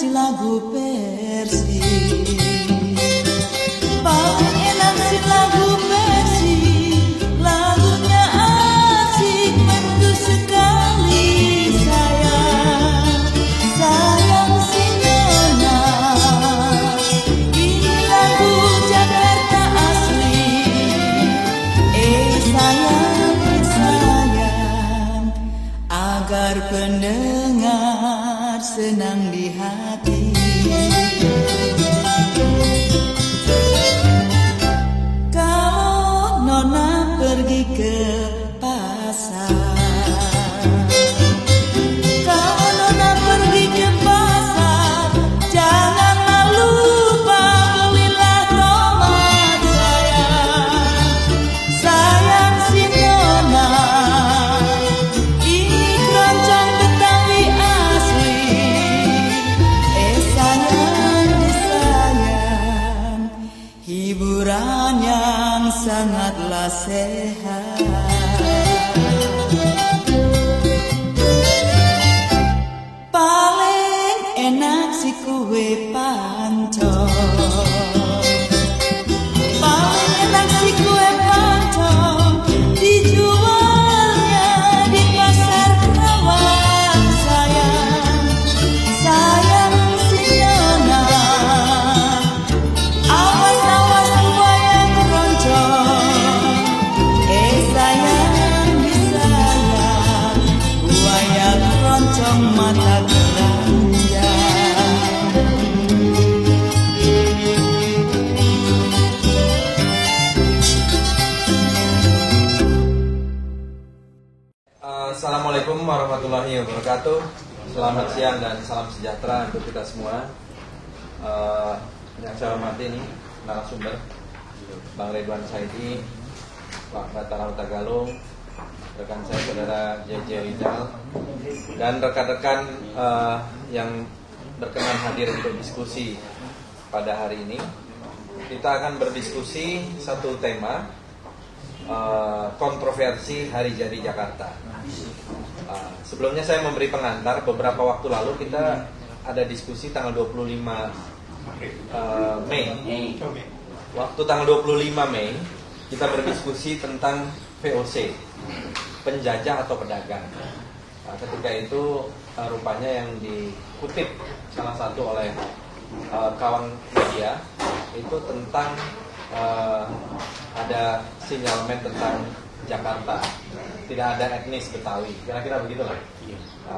si lagu Persik, paling enak si lagu Persik. Lagunya asik, merdu sekali. Sayang si Nona. Ini lagu Jakarta asli. Sayang, agar pendengar senang di hati. Kalau Nona pergi ke pasar, kalau Nona pergi ke pasar, janganlah lupa belilah tomat. Sayang si Nona. Ini keroncong Betawi asli. Sayang, hiburan yang sangatlah sehat. Paling enak si kue pancong. Paling enak si kue pancong, dijualnya di pasar Kerawang. Sayang si Nona. Awas buaya keroncong. Sayang, buaya keroncong mata keranjang. Assalamualaikum warahmatullahi wabarakatuh. Selamat siang dan salam sejahtera untuk kita semua. Yang saya hormati ini narasumber Bang Ridwan Saidi, Pak Batara Hutagalung, rekan saya saudara JJ Rizal, dan rekan-rekan yang berkenan hadir untuk diskusi pada hari ini. Kita akan berdiskusi satu tema, kontroversi Hari Jadi Jakarta. Sebelumnya saya memberi pengantar. Beberapa waktu lalu kita ada diskusi tanggal 25 Mei. Waktu tanggal 25 Mei kita berdiskusi tentang VOC, penjajah atau pedagang. Ketika itu rupanya yang dikutip salah satu oleh kawan media itu tentang ada sinyalmen tentang Jakarta, tidak ada etnis Betawi, kira-kira begitulah.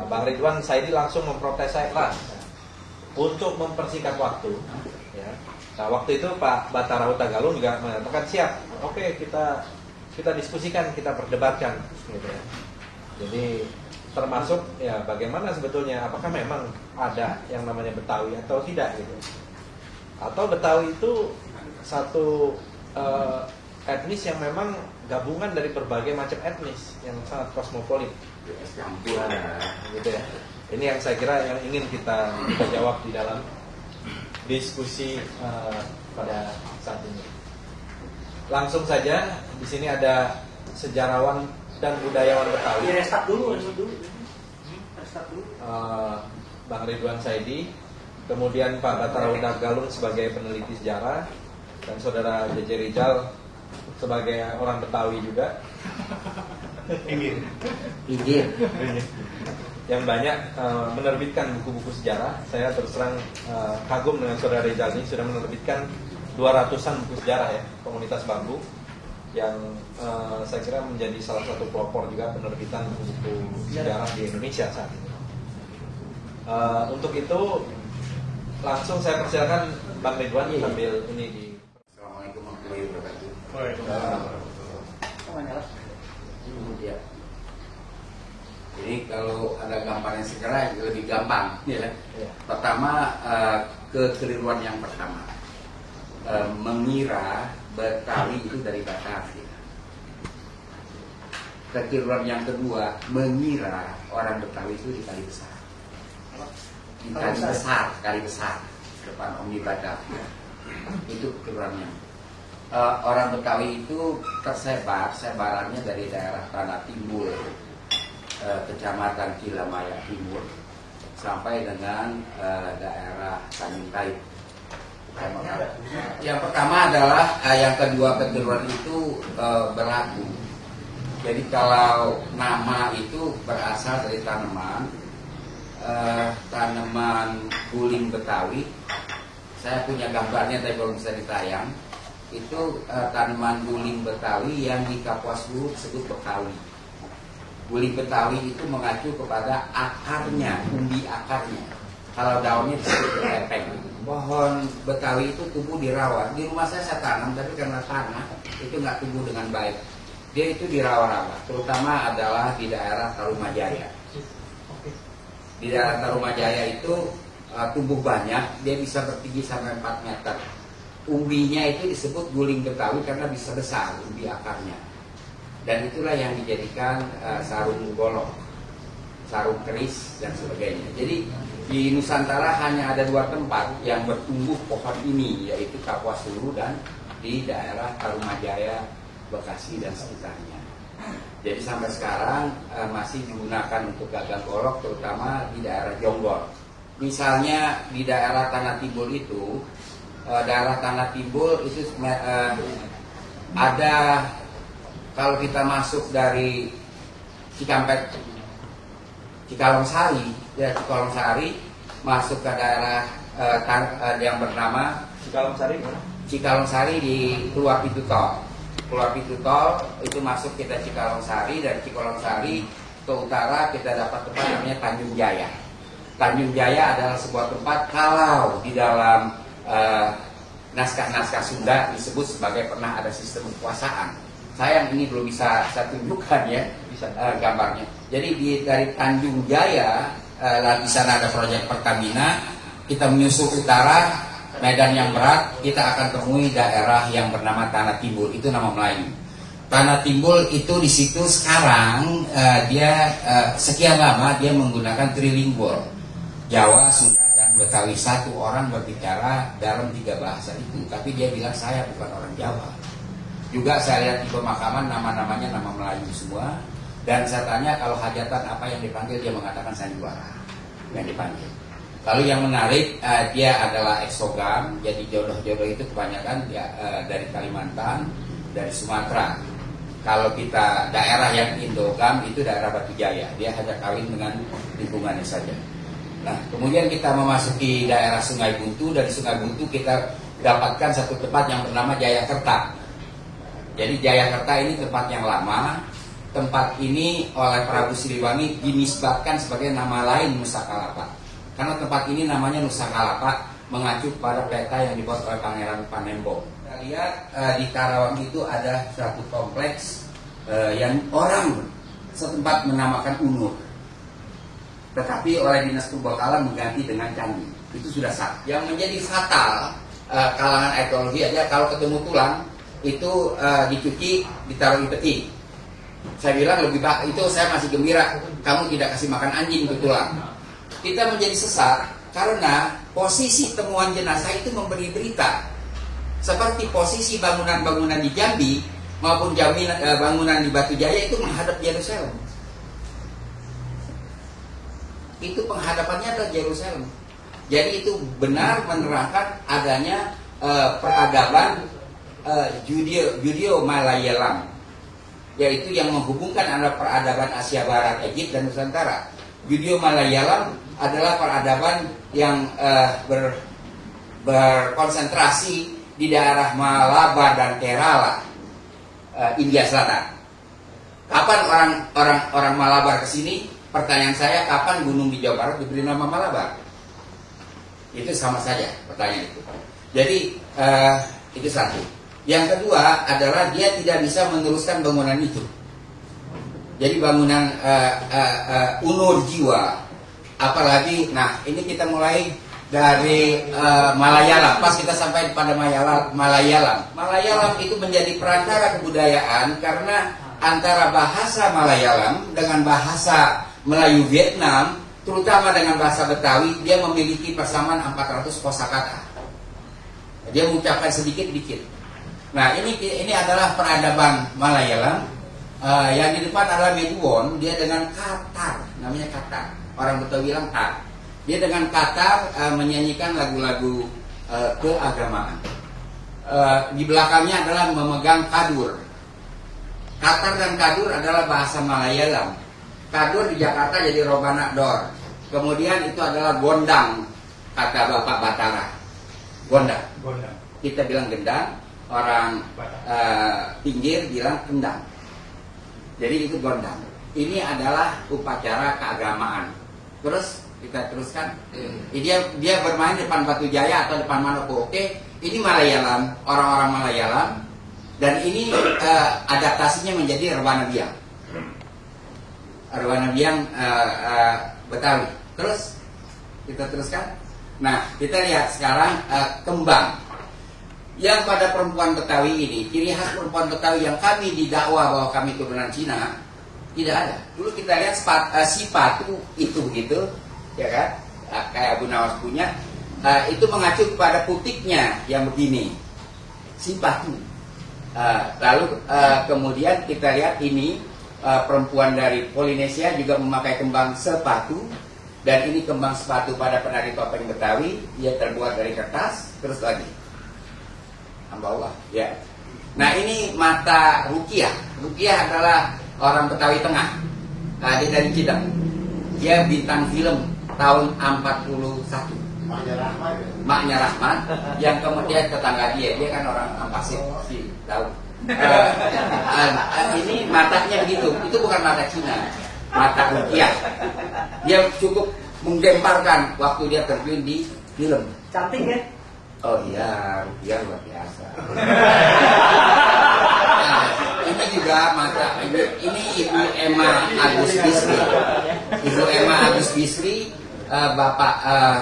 Bang Ridwan Saidi langsung memprotes saya keras untuk mempersingkat waktu. Ya. Nah, waktu itu Pak Batara Hutagalung juga mengatakan siap, oke kita diskusikan, kita perdebatkan, gitu ya. Jadi termasuk ya bagaimana sebetulnya, apakah memang ada yang namanya Betawi atau tidak, gitu. Atau Betawi itu satu etnis yang memang gabungan dari berbagai macam etnis yang sangat kosmopolit, gitu ya. Ini yang saya kira yang ingin kita jawab di dalam diskusi pada saat ini. Langsung saja, di sini ada sejarawan dan budayawan Betawi. Restart dulu. Bang Ridwan Saidi, kemudian Pak Batara Hutagalung sebagai peneliti sejarah, dan saudara JJ Rizal sebagai orang Betawi juga. Pinggir. Yang banyak menerbitkan buku-buku sejarah. Saya terus terang kagum dengan saudara Rizal ini, sudah menerbitkan 200-an buku sejarah ya, komunitas bambu, yang saya kira menjadi salah satu pelopor juga penerbitan buku-buku sejarah di Indonesia saat ini. Untuk itu langsung saya persilakan Bang Ridwan sambil ini di. Assalamualaikum warahmatullahi wabarakatuh. Kemudian, jadi kalau ada gambarnya segera lebih gampang, ya. Pertama, kekeliruan yang pertama, mengira Betawi itu dari Batavia. Kekeliruan yang kedua, mengira orang Betawi itu di Kali Besar. Di Kali Besar, depan Omni Batavia. Itu kekeliruannya. Orang Betawi itu sebarannya dari daerah Tanah Timbul, Kecamatan Kilamaya Timur, sampai dengan daerah Tanjung Kayu. Yang pertama adalah yang kedua ketentuan itu berlaku. Jadi kalau nama itu berasal dari tanaman guling Betawi. Saya punya gambarnya tapi belum bisa ditayang. Itu tanaman guling Betawi yang di Kapuas Hulu disebut Betawi. Guling Betawi itu mengacu kepada akarnya, umbi akarnya. Kalau daunnya disebut lepeng. Pohon Betawi itu tumbuh dirawat. Di rumah saya tanam, tapi karena tanah itu nggak tumbuh dengan baik. Dia itu dirawat-rawat, terutama adalah di daerah Tarumajaya. Di daerah Tarumajaya itu tumbuh banyak, dia bisa bertinggi sampai 4 meter. Umbinya itu disebut guling Betawi karena bisa besar umbi akarnya. Dan itulah yang dijadikan sarung golok, sarung keris dan sebagainya. Jadi di Nusantara hanya ada 2 tempat yang bertumbuh pohon ini, yaitu Kapuas Hulu dan di daerah Tarumajaya, Bekasi dan sekitarnya. Jadi sampai sekarang masih digunakan untuk gagang golok, terutama di daerah Jonggol. Misalnya di daerah Tanah Timbul itu, ada, kalau kita masuk dari Cikampek, Cikalongsari, ya Cikalongsari masuk ke daerah yang bernama Cikalongsari di keluar pintu tol. Keluar pintu tol itu masuk kita Cikalongsari, dari Cikalongsari ke utara kita dapat tempat namanya Tanjung Jaya. Tanjung Jaya adalah sebuah tempat kalau di dalam naskah-naskah Sunda disebut sebagai pernah ada sistem kekuasaan. Sayang ini belum bisa saya tunjukkan ya gambarnya. Jadi dari Tanjung Jaya di sana ada proyek Pertamina, kita menyusul utara. Medan yang berat, kita akan temui daerah yang bernama Tanah Timbul, itu nama Melayu. Tanah Timbul itu di situ sekarang dia sekian lama dia menggunakan trilingual, Jawa, Sunda dan Betawi. Satu orang berbicara dalam 3 bahasa itu, tapi dia bilang saya bukan orang Jawa. Juga saya lihat di pemakaman nama-namanya nama Melayu semua, dan saya tanya kalau hajatan apa yang dipanggil, dia mengatakan sandiwara yang dipanggil. Lalu yang menarik dia adalah eksogam, jadi jodoh-jodoh itu kebanyakan dari Kalimantan, dari Sumatera. Kalau kita daerah yang endogam itu daerah Batujaya, dia hanya kawin dengan lingkungannya saja. Nah, kemudian kita memasuki daerah Sungai Buntu, dari Sungai Buntu kita dapatkan satu tempat yang bernama Jayakerta. Jadi Jayakerta ini tempat yang lama. Tempat ini oleh Prabu Siliwangi dinisbatkan sebagai nama lain Nusa Kalapa. Karena tempat ini namanya Nusa Kalapa, mengacu pada peta yang dibuat oleh Pangeran Panembahan. Kita lihat di Karawang itu ada suatu kompleks yang orang setempat menamakan Unur, tetapi oleh Dinas Purbakala mengganti dengan Candi. Itu sudah sah. Yang menjadi fatal kalangan ekologi aja, kalau ketemu tulang itu dicuci, ditaruh di peti. Saya bilang lebih baik, itu saya masih gembira kamu tidak kasih makan anjing ke tulang. Kita menjadi sesat karena posisi temuan jenazah itu memberi berita. Seperti posisi bangunan-bangunan di Jambi maupun bangunan di Batujaya itu menghadap Yerusalem. Itu penghadapannya adalah Yerusalem. Jadi itu benar menerangkan adanya peradaban Judeo-Malayalam, yaitu yang menghubungkan antara peradaban Asia Barat, Egypt dan Nusantara. Judeo-Malayalam adalah peradaban yang berkonsentrasi di daerah Malabar dan Kerala, India Selatan. Kapan orang Malabar ke sini? Pertanyaan saya, kapan gunung di Jawa Barat diberi nama Malabar? Itu sama saja pertanyaan itu. Jadi itu satu. Yang kedua adalah dia tidak bisa meneruskan bangunan itu. Jadi bangunan Unur Jiwa. Apalagi, nah ini kita mulai dari Malayalam. Pas kita sampai pada Malayalam. Malayalam itu menjadi perantara kebudayaan karena antara bahasa Malayalam dengan bahasa Melayu Vietnam, terutama dengan bahasa Betawi, dia memiliki persamaan 400 kosakata. Dia mengucapkan sedikit-dikit. Nah ini adalah peradaban Malayalam. Yang di depan adalah Meduon, dia dengan Katar, namanya Katar. Orang Betawi bilang Tar. Dia dengan katar menyanyikan lagu-lagu keagamaan. Di belakangnya adalah memegang kadur. Katar dan kadur adalah bahasa Malayalam. Kadur di Jakarta jadi Robana Dor. Kemudian itu adalah gondang, kata Bapak Batara. Gondang. Kita bilang gendang, orang pinggir bilang kendang. Jadi itu gondang. Ini adalah upacara keagamaan. Terus kita teruskan. Dia bermain depan Batu Jaya atau depan Manopo. Oke, ini Malayalam, orang-orang Malayalam. Dan ini adaptasinya menjadi Rebana Biang. Rebana Biang Betawi. Terus kita teruskan. Nah, kita lihat sekarang kembang. Yang pada perempuan Betawi ini, ciri khas perempuan Betawi yang kami didakwa bahwa kami keturunan Cina, tidak ada. Dulu kita lihat sipatu itu begitu, ya kan? Kayak Abu Nawas punya, itu mengacu kepada putiknya yang begini, sipatu. Lalu kemudian kita lihat ini perempuan dari Polinesia juga memakai kembang sepatu. Dan ini kembang sepatu pada penari topeng Betawi. Dia terbuat dari kertas. Terus lagi hamba Allah, ya. Nah ini mata Rukiah. Rukiah adalah orang Betawi Tengah. Dia dari Cideng. Dia bintang film tahun 41. Maknya Rahmat. Yang kemudian tetangga dia kan orang Ampasir, sih tahu. Ini matanya begitu. Itu bukan mata Cina, mata Rukiah. Dia cukup menggemparkan waktu dia terjun di film. Cantik ya? Oh iya, Rukiah luar biasa. Ini juga mata ini Ibu Emma Agus Bisri. Ibu Emma Agus Bisri, bapak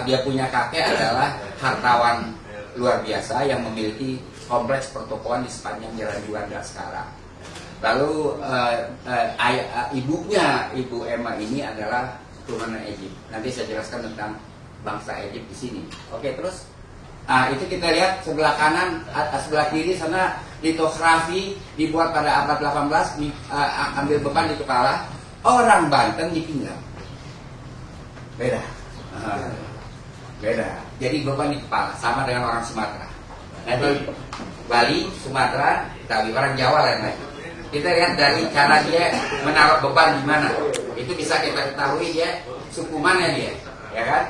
dia punya kakek adalah hartawan luar biasa yang memiliki kompleks pertokoan di sepanjang Jalan Juanda sekarang. Lalu ibunya Ibu Emma ini adalah keturunan Egypt. Nanti saya jelaskan tentang bangsa Egypt di sini. Oke, terus itu kita lihat sebelah kanan, sebelah kiri sana litografi dibuat pada abad 18, ambil beban di kepala, orang Banten di pinggang. Beda. Beda. Jadi beban di kepala sama dengan orang Sumatera. Nanti Bali, Sumatera, Betawi, orang Jawa lain-lain. Kita lihat dari cara dia menaruh beban di mana. Itu bisa kita ketahui dia suku mana dia, ya kan?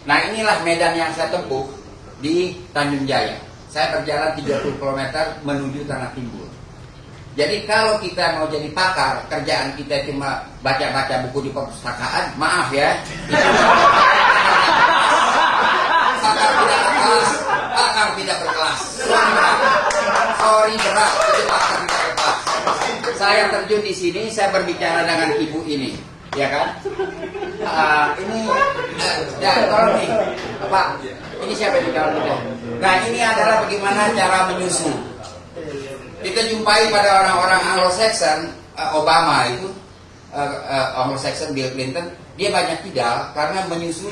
Nah inilah medan yang saya tempuh di Tanjung Jaya. Saya berjalan 30 km menuju Tanah Timbul. Jadi kalau kita mau jadi pakar, kerjaan kita cuma baca-baca buku di perpustakaan, maaf ya. Pakar tidak berkelas. Sorry berat, itu pakar tidak berkelas. Saya terjun di sini, saya berbicara dengan ibu ini, ya kan? Ini, tolong nih, Pak. Ini siapa yang bicara kita? Nah, ini adalah bagaimana cara menyusu. Kita jumpai pada orang-orang Anglo-Saxon, Obama itu, Anglo-Saxon Bill Clinton, dia banyak tidak karena menyusu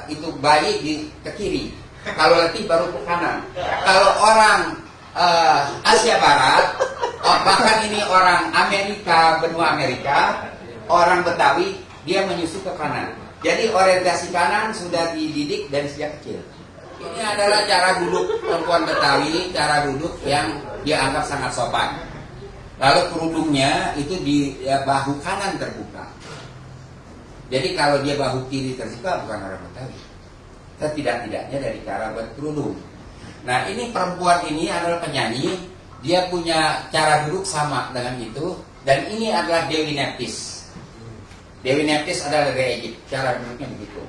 itu bayi ke kiri. Kalau letih baru ke kanan. Kalau orang Asia Barat, bahkan ini orang Amerika, benua Amerika, orang Betawi, dia menyusu ke kanan. Jadi orientasi kanan sudah dididik dari sejak kecil. Ini adalah cara duduk perempuan Betawi, cara duduk yang dianggap sangat sopan. Lalu kerudungnya itu di bahu kanan terbuka. Jadi kalau dia bahu kiri terbuka bukan orang Betawi. Setidak-tidaknya dari cara berkerudung. Nah ini perempuan ini adalah penyanyi. Dia punya cara duduk sama dengan itu. Dan ini adalah Dewi Neptis. Dewi Neptis adalah dari Egypt. Cara duduknya begitu.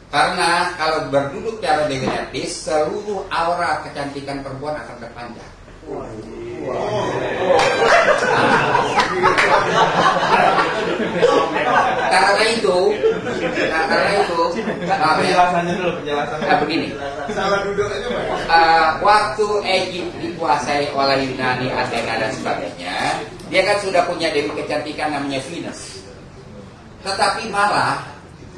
Karena kalau berduduk cara Dewi Neptis, seluruh aura kecantikan perempuan akan terpanjang. Karena itu, penjelasannya dulu, penjelasannya. Begini. Salah duduk aja, Pak. Waktu Egypt dikuasai oleh Yunani, Athena dan sebagainya, dia kan sudah punya dewi kecantikan namanya Venus. Tetapi malah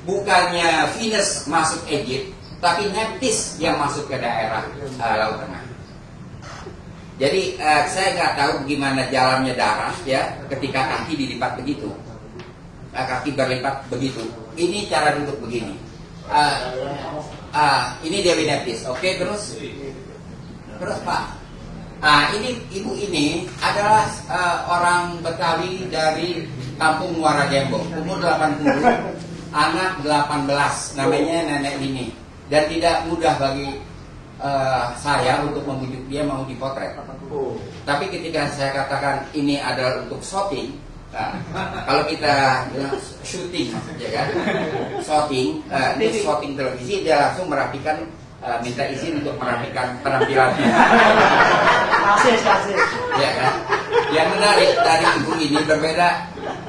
bukannya Venus masuk Egypt, tapi Neptis yang masuk ke daerah Laut Tengah. Jadi saya nggak tahu gimana jalannya darah ya ketika kaki dilipat begitu, kaki berlipat begitu. Ini cara duduk begini. Ini Dewi Neptis. Oke, terus Pak. Ini ibu ini adalah orang Betawi dari Kampung Muara Gembong, umur 80, anak 18, namanya Nenek Lini. Dan tidak mudah bagi saya untuk membujuk dia mau dipotret. Tapi ketika saya katakan ini adalah untuk shooting, kalau kita bilang syuting, ya kan, shooting, ini shooting televisi, dia langsung merapikan, minta izin untuk merapikan penampilannya. Kasih. Ya kan? Yang menarik dari ibu ini berbeda,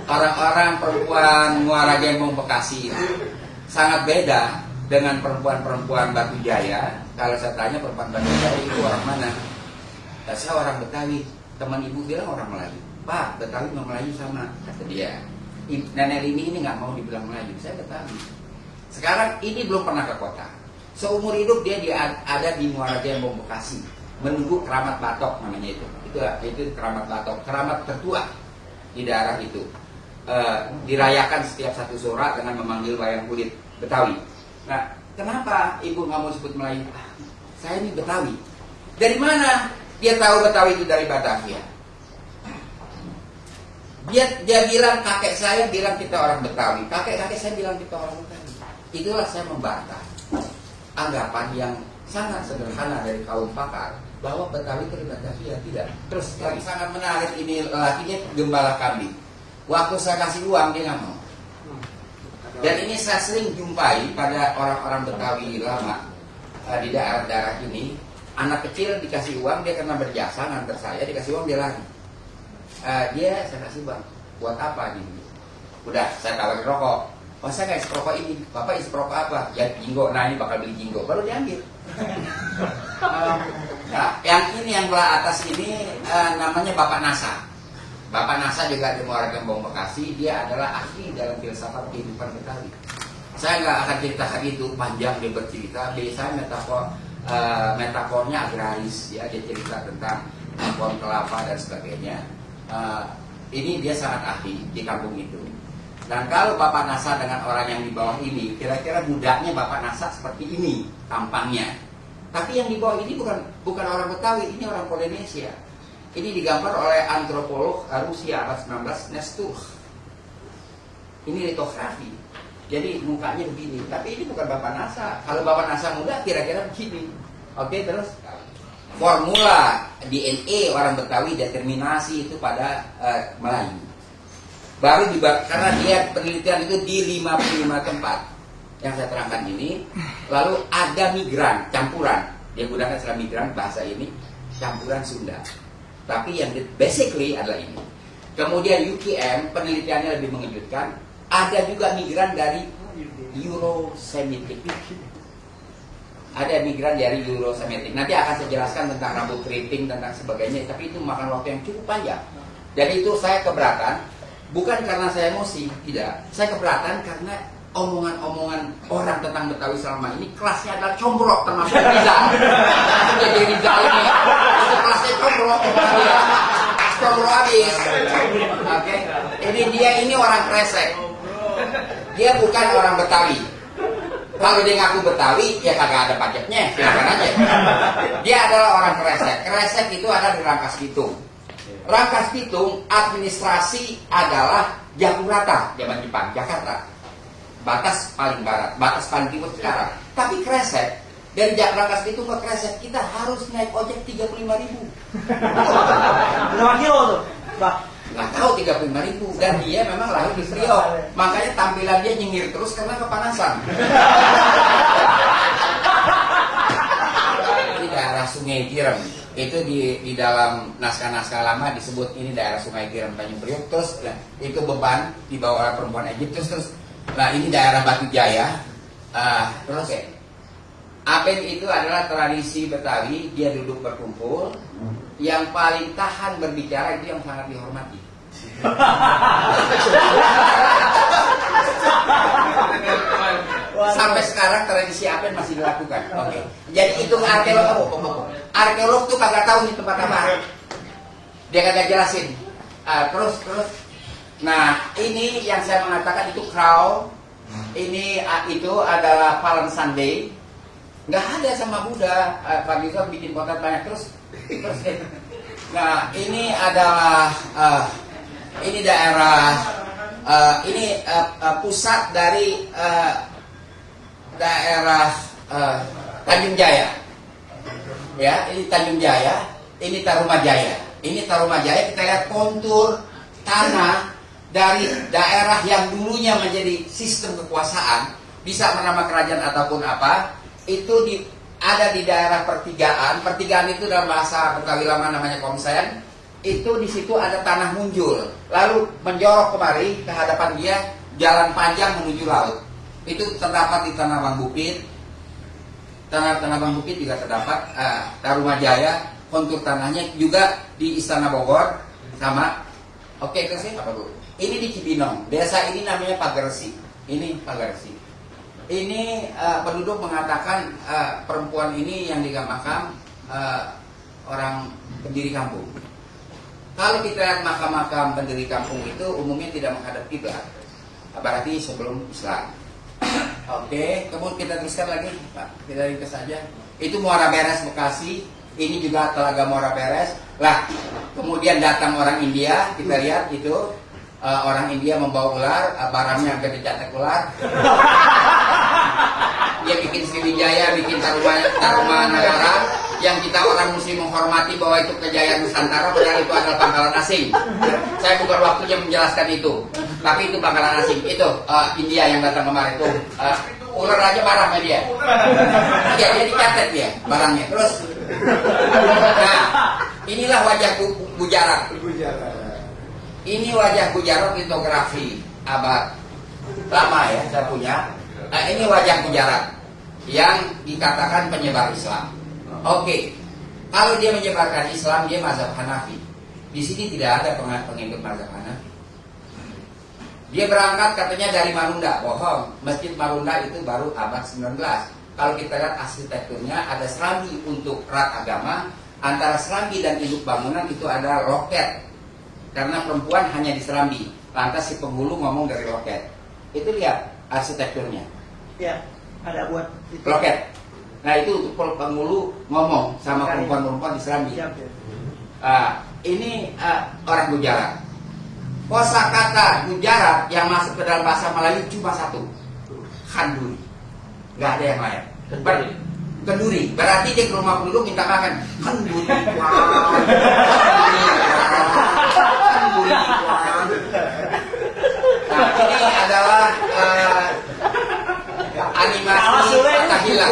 orang-orang perempuan Muara Gembong Bekasi itu sangat beda dengan perempuan-perempuan Batu Jaya. Kalau saya tanya perempuan Batu Jaya itu orang mana? Saya orang Betawi. Teman ibu bilang orang Melayu. Pak, Betawi sama Melayu sama, kata dia. Nenek Lini ini nggak mau dibilang Melayu. Saya Betawi. Sekarang ini belum pernah ke kota. Seumur hidup dia ada di Muara Gembong Bekasi, menunggu keramat Batok namanya itu. Itu keramat Batok, keramat tertua di daerah itu. Dirayakan setiap satu sore dengan memanggil wayang kulit Betawi. Nah, kenapa ibu nggak mau sebut Melayu? Saya ini Betawi. Dari mana dia tahu Betawi itu? Dari Batavia. Dia bilang, kakek saya bilang kita orang Betawi, kakek saya bilang kita orang Betawi. Itulah saya membantah anggapan yang sangat sederhana dari kaum pakar bahwa Betawi itu dari Batavia. Tidak. Terus yang sangat menarik ini lakinya gembala kambing. Waktu saya kasih uang dia nggak mau. Dan ini saya sering jumpai pada orang-orang Betawi lama di daerah-daerah ini. Anak kecil dikasih uang, dia karena berjasa nganter saya, dikasih uang dia lari. Saya kasih uang, buat apa nih? Udah, saya tawarin rokok. Oh, saya nggak isi rokok ini. Bapak isi rokok apa? Ya jinggo. Nah, ini bakal beli jinggo. Baru diambil. Nah, yang ini yang belah atas ini namanya Bapak Nasa. Bapak Nasa juga di Muara Gembong Bekasi. Dia adalah ahli dalam filsafat kehidupan Betawi. Saya nggak akan ceritakan itu, panjang dia bercerita. Biasanya metafornya agraris, ya, dia cerita tentang pohon kelapa dan sebagainya. Ini dia sangat ahli di kampung itu. Dan kalau Bapak Nasa dengan orang yang di bawah ini, kira-kira budaknya Bapak Nasa seperti ini tampangnya. Tapi yang di bawah ini bukan orang Betawi, ini orang Polinesia. Ini digambar oleh antropolog Rusia abad 19 Nestor. Ini litografi. Jadi mukanya begini, tapi ini bukan Bapak Nasa. Kalau Bapak Nasa muda kira-kira begini. Oke, terus formula DNA orang Betawi determinasi itu pada Melayu. Baru karena dia penelitian itu di 55 tempat yang saya terangkan ini. Lalu ada migran, campuran. Dia gunakan istilah migran bahasa ini, campuran Sunda. Tapi yang basically adalah ini. Kemudian UKM penelitiannya lebih mengejutkan. Ada juga migran dari Euro-Semitic. Ada migran dari Euro-Semitic. Nanti akan saya jelaskan tentang rambut keriting, tentang sebagainya. Tapi itu makan waktu yang cukup panjang. Jadi itu saya keberatan. Bukan karena saya emosi, tidak. Saya keberatan karena omongan-omongan orang tentang Betawi selama ini kelasnya adalah combrok, termasuk Rizal. Jadi Rizal ini itu kelasnya combrok, combrok habis. Oke, ini orang kresek. Dia bukan orang Betawi. Kalau dia ngaku Betawi, ya kagak ada pajaknya, silakan aja. Dia adalah orang kresek. Kresek itu ada di Rangkas Bitung. Rangkas Bitung administrasi adalah Jakarta, zaman Jepang, Jakarta. Batas paling barat, batas paling timur sekarang. Tapi Kresek, dari Rangkas Bitung ke Kresek, kita harus naik ojek 35.000. Berapa kilo tuh, Pak? Nggak tahu 35.000. Dan dia memang lahir di Priok. Makanya tampilan dia nyengir terus karena kepanasan. Di daerah Sungai Tirem. Itu di dalam naskah-naskah lama disebut ini daerah Sungai Tirem Tanjung Priok. Terus itu beban dibawa oleh perempuan Egypt. Terus nah ini daerah Batu Jaya. Terus Apen itu adalah tradisi Betawi. Dia duduk berkumpul. Yang paling tahan berbicara itu yang sangat dihormati. Sampai sekarang tradisi Apen masih dilakukan. Oke. Jadi itu arkeolog tuh kagak tahu nih tempat apa. Dia kagak jelasin. Terus. Nah, ini yang saya mengatakan itu crow Ini itu adalah Palm Sunday. Nggak ada sama Buddha. Pak Rizal bikin potret banyak terus. Nah, ini adalah ini daerah pusat dari daerah Tanjung Jaya. Ya, ini Tanjung Jaya, ini Tarumajaya. Ini Tarumajaya, kita lihat kontur tanah dari daerah yang dulunya menjadi sistem kekuasaan, bisa bernama kerajaan ataupun apa, itu ada di daerah pertigaan. Pertigaan itu dalam bahasa Betawi lama namanya komsen. Itu di situ ada tanah muncul, lalu menjorok kemari ke hadapan dia, jalan panjang menuju laut. Itu terdapat di Tanah Bang Bukit. Tanah Bang Bukit juga terdapat. Tarumajaya, kontur tanahnya juga di Istana Bogor sama. Oke, kasih apa Bu? Ini di Cibinong. Desa ini namanya Pagersi. Ini Pagersi. Ini penduduk mengatakan perempuan ini yang digambarkan orang pendiri kampung. Kalau kita lihat makam-makam pendiri kampung itu umumnya tidak menghadap kiblat. Berarti sebelum Islam. Oke, kemudian kita teruskan lagi, Pak. Kita ringkas saja. Itu Muara Beres Bekasi. Ini juga Telaga Muara Beres. Lah, kemudian datang orang India. Kita lihat itu orang India membawa ular, barangnya hampir dicatat ular. Dia bikin Sriwijaya, bikin Tarumanagara, yang kita orang Muslim menghormati bahwa itu kejayaan Nusantara, padahal itu adalah pangkalan asing. Saya bukan waktunya menjelaskan itu, tapi itu pangkalan asing. Itu India yang datang kemarin itu ular aja marah sama dia. Iya, dia dicatat dia barangnya. Terus, nah inilah wajah Gujarat. Ini wajah Gujarat litografi abad lama ya saya punya. Nah, ini wajah Gujarat yang dikatakan penyebar Islam. Oke, kalau dia menyebarkan Islam, dia mazhab Hanafi. Di sini tidak ada pengikut mazhab Hanafi. Dia berangkat katanya dari Marunda. Bohong, Masjid Marunda itu baru abad 19. Kalau kita lihat arsitekturnya, ada serambi untuk erat agama. Antara serambi dan induk bangunan itu ada loket. Karena perempuan hanya di serambi. Lantas si penghulu ngomong dari loket. Itu lihat arsitekturnya. Ya, ada buat itu. Loket. Nah itu untuk penghulu ngomong sama perempuan-perempuan di serambi. Ini orang Gujarat. Kosakata Gujarat yang masuk ke dalam bahasa Melayu cuma satu, Khanduri. Nggak ada yang lain. Kenduri. Berarti dia ke rumah penduduk minta makan. Kenduri. Nah, ini adalah animasi Fathahilah.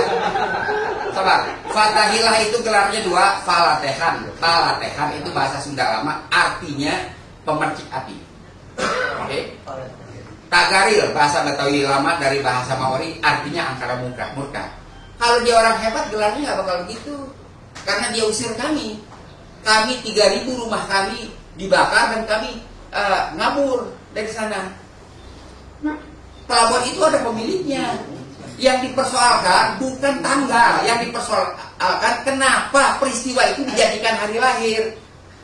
Sabar. Fathahilah itu gelarnya dua, Falatehan. Falatehan itu bahasa Sunda lama, artinya pemercik api. Oke. Tagaril bahasa Betawi lama dari bahasa Maori, artinya angkara murka. Kalau dia orang hebat, gelarnya nggak bakal begitu. Karena dia usir kami. Kami 3.000 rumah kami dibakar dan kami ngabur dari sana. Pelabuhan itu ada pemiliknya. Yang dipersoalkan bukan tanggal, yang dipersoalkan kenapa peristiwa itu dijadikan hari lahir.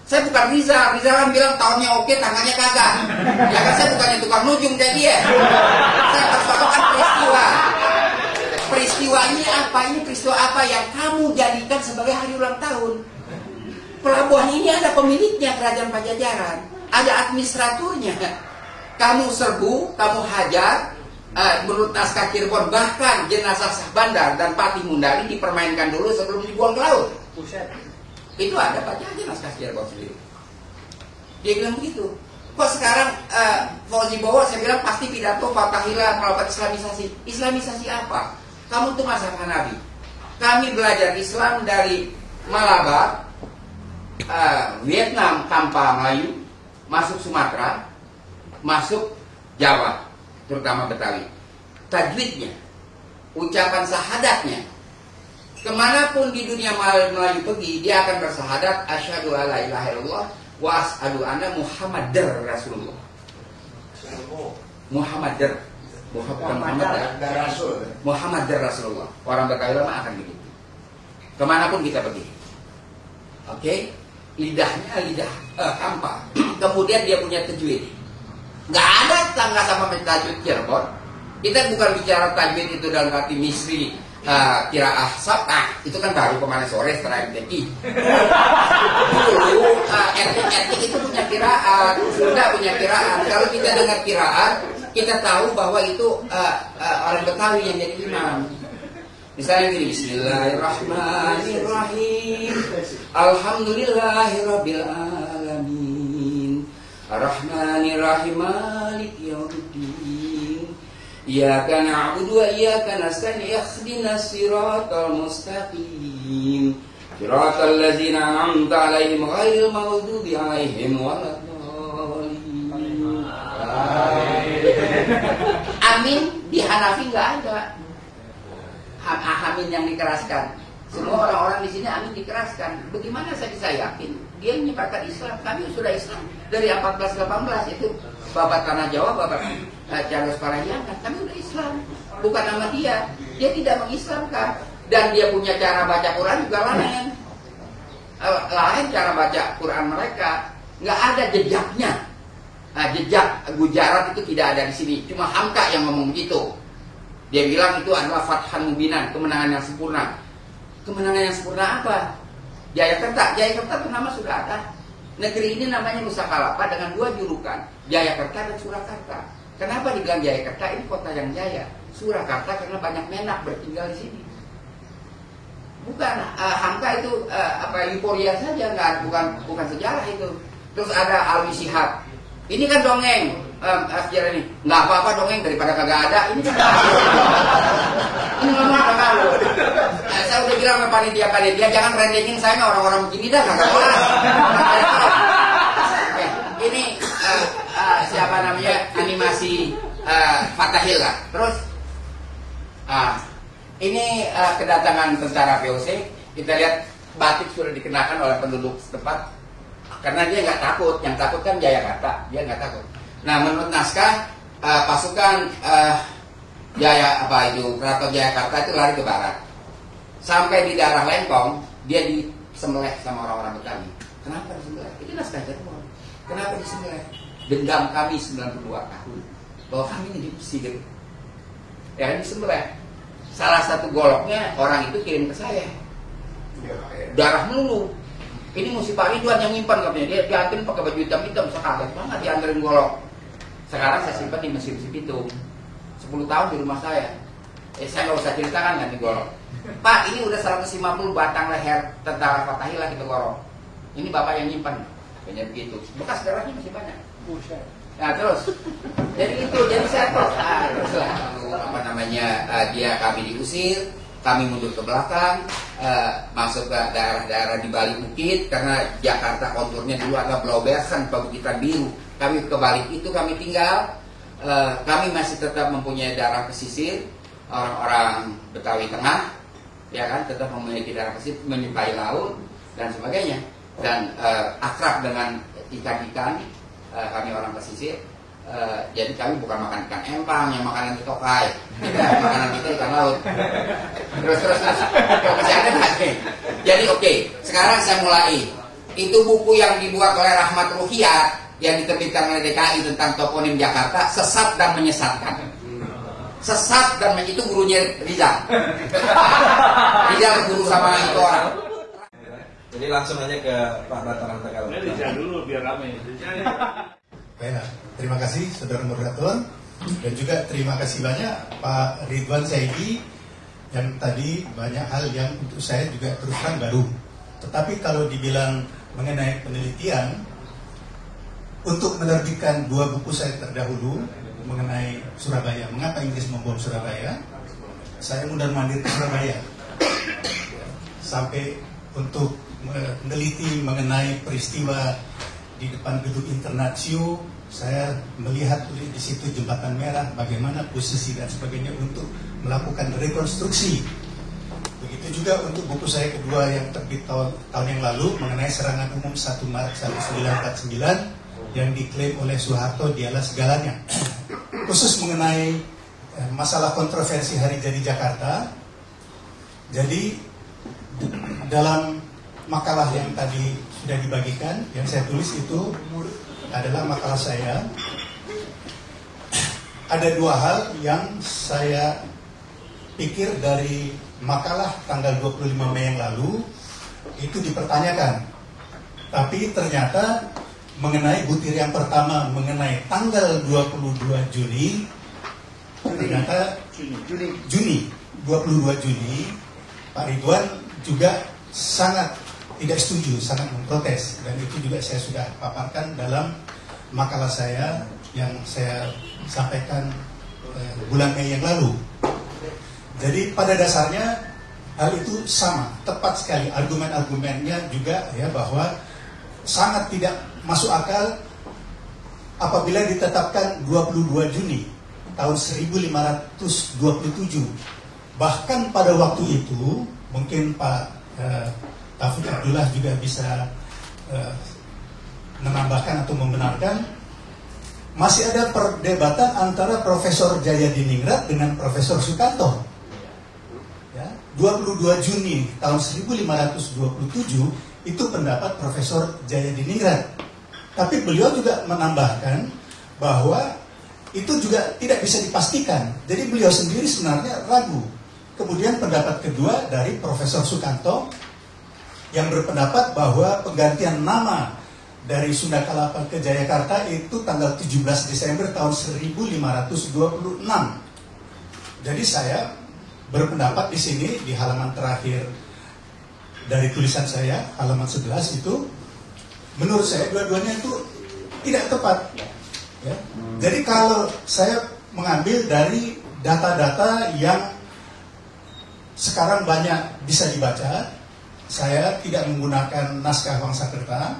Saya bukan Rizal kan bilang tahunnya oke, tangannya kagak. Ya kan saya bukannya tukang nujung kayak dia. Saya persoalkan peristiwa. Peristiwa ini apa? Ini peristiwa apa yang kamu jadikan sebagai hari ulang tahun? Pelabuhan ini ada pemiliknya, Kerajaan Pajajaran. Ada administraturnya. Kamu serbu, kamu hajar. Menurut naskah Cirebon, bahkan jenazah Syah Bandar dan Patih Mundari dipermainkan dulu sebelum dibuang ke laut. Itu ada baca aja naskah Cirebon sendiri. Dia bilang begitu. Kok sekarang Fauzi Bowo saya bilang pasti pidato Fathahilah melakukan Islamisasi. Islamisasi apa? Kamu tuh mazhab Hanafi. Kami belajar Islam dari Malabar, Vietnam tanpa Melayu, masuk Sumatera, masuk Jawa, terutama Betawi. Tajwidnya, ucapan syahadatnya, kemanapun di dunia Melayu pergi, dia akan bersahadat asyhadu alla ilaha illallah wa asyhadu anna Muhammadar Rasulullah. Muhammadar Rasulullah. Orang Betawi lama akan begitu. Kemanapun kita pergi. Oke, lidahnya lidah hampa. Kemudian dia punya tajwid. Nggak ada tangga sama tajwid Cirebon. Kita bukan bicara tajwid itu dalam arti misri, qiraah sab'ah, itu kan baru kemarin sore setelah MTQ. Dulu etik itu punya qiraat, sudah punya qiraat. Kalau kita dengar qiraat, kita tahu bahwa itu orang Betawi yang jadi imam. Misalnya gini, Bismillahirrahmanirrahim, Alhamdulillahirabbil alamin, Ar-Rahmanirrahim, Maliki yaumiddin, Iyyaka na'budu wa iyyaka nasta'in, ihdinas siratal mustaqim, siratal ladzina an'amta 'alaihim ghairil maghdubi 'alaihim waladdallin. Amin di Hanafi nggak ada. Amin yang dikeraskan. Semua orang-orang di sini amin dikeraskan. Bagaimana saya bisa yakin? Dia menyebarkan Islam. Kami sudah Islam dari 14-18 itu. Bapak Tanah Jawa, Bapak Charles Parahiangan. Kami sudah Islam. Bukan nama dia. Dia tidak mengislamkan. Dan dia punya cara baca Quran juga lain. Lain cara baca Quran mereka. Nggak ada jejaknya. Jejak Gujarat itu tidak ada di sini. Cuma Hamka yang ngomong begitu. Dia bilang itu adalah fathan mubinan, kemenangan yang sempurna. Kemenangan yang sempurna apa? Jayakarta. Jayakarta itu nama sudah ada. Negeri ini namanya Nusa Kalapa dengan dua julukan, Jayakarta dan Surakarta. Kenapa dibilang Jayakarta? Ini kota yang jaya. Surakarta karena banyak menak bertinggal di sini. Bukan Hamka itu euforia saja, bukan sejarah itu. Terus ada Alwi Shihab. Ini kan dongeng. Sejarah ini nggak apa-apa dongeng daripada kagak ada. Ini kan ini ngomong apa kamu? Saya udah bilang sama panitia jangan rendengin saya orang-orang begini dah kagak boleh. Ini siapa namanya animasi Fatahil lah. Terus ini kedatangan tentara VOC. Kita lihat batik sudah dikenakan oleh penduduk setempat karena dia nggak takut. Yang takut kan Jayakarta, dia nggak takut. Nah, menurut naskah pasukan Keraton Jayakarta itu lari ke barat. Sampai di daerah Lengkong, dia disembelih sama orang-orang Betawi. Kenapa disembelih? Itu naskah Cirebon. Kenapa disembelih? Dendam kami 92 tahun bahwa kami ini diusir. Ya, disembelih. Salah satu goloknya orang itu kirim ke saya. Darah melulu. Ini mesti Pak Ridwan yang nyimpan katanya. Dia dianterin pakai baju hitam-hitam, sekaget banget dianterin golok. Sekarang saya simpan di Mesir Pitung 10 tahun di rumah saya. Saya nggak usah ceritakan kan di golok. Pak, ini udah 150 batang leher tentara Fatahil lagi golok. Ini bapak yang nyimpan. Kayaknya begitu. Bekas darahnya masih banyak. Nah terus, jadi saya terus kami diusir, kami mundur ke belakang, masuk ke daerah-daerah di balik bukit karena Jakarta konturnya dulu agak Blaubergen, Pabukitan Biru. Kami ke balik itu kami tinggal. Kami masih tetap mempunyai daerah pesisir, orang-orang Betawi Tengah, ya kan, tetap memiliki daerah pesisir, menyukai laut dan sebagainya, dan akrab dengan ikan-ikan. Kami orang pesisir. Jadi kami bukan makan ikan empang yang makanan di Tokai. Tidak, makanan kita ikan laut. Terus masih ada lagi. Jadi oke, sekarang saya mulai. Itu buku yang dibuat oleh Rahmat Ruhiyat yang diterbitkan oleh DKI tentang toponim Jakarta, sesat dan menyesatkan. Sesat dan itu gurunya Rizal. Rizal guru sama itu orang. Jadi langsung aja ke Pak Bataran Tegal. Rizal dulu biar ramai. Baik, terima kasih Saudara Moderator dan juga terima kasih banyak Pak Ridwan Saidi yang tadi banyak hal yang untuk saya juga terus terang baru. Tetapi kalau dibilang mengenai penelitian, untuk menerbitkan 2 buku saya terdahulu mengenai Surabaya, mengapa Inggris membom Surabaya, saya mundar-mandir ke Surabaya sampai untuk meneliti mengenai peristiwa di depan gedung Internasio. Saya melihat di situ Jembatan Merah, bagaimana posisi dan sebagainya untuk melakukan rekonstruksi. Begitu juga untuk buku saya kedua yang terbit tahun yang lalu mengenai serangan umum 1 Maret 1949 yang diklaim oleh Soeharto dialah segalanya. Khusus mengenai masalah kontroversi hari jadi Jakarta. Jadi dalam makalah yang tadi sudah dibagikan, yang saya tulis itu adalah makalah saya ada dua hal yang saya pikir dari makalah tanggal 25 Mei yang lalu itu dipertanyakan. Tapi ternyata mengenai butir yang pertama, mengenai tanggal 22 Juni, ternyata Juni 22 Juni, Pak Ridwan juga sangat tidak setuju, sangat memprotes, dan itu juga saya sudah paparkan dalam makalah saya yang saya sampaikan bulan Mei yang lalu. Jadi pada dasarnya hal itu sama, tepat sekali argumen-argumennya juga ya, bahwa sangat tidak masuk akal apabila ditetapkan 22 Juni tahun 1527. Bahkan pada waktu itu mungkin Pak Taufik Abdullah juga bisa menambahkan atau membenarkan, masih ada perdebatan antara Profesor Jayadiningrat dengan Profesor Sukanto. Ya, 22 Juni tahun 1527 itu pendapat Profesor Jayadiningrat. Tapi beliau juga menambahkan bahwa itu juga tidak bisa dipastikan. Jadi beliau sendiri sebenarnya ragu. Kemudian pendapat kedua dari Profesor Sukanto yang berpendapat bahwa penggantian nama dari Sunda Kelapa ke Jayakarta itu tanggal 17 Desember tahun 1526. Jadi saya berpendapat di sini di halaman terakhir dari tulisan saya, halaman 11 itu, menurut saya dua-duanya itu tidak tepat. Ya. Jadi kalau saya mengambil dari data-data yang sekarang banyak bisa dibaca, saya tidak menggunakan naskah Wangsakerta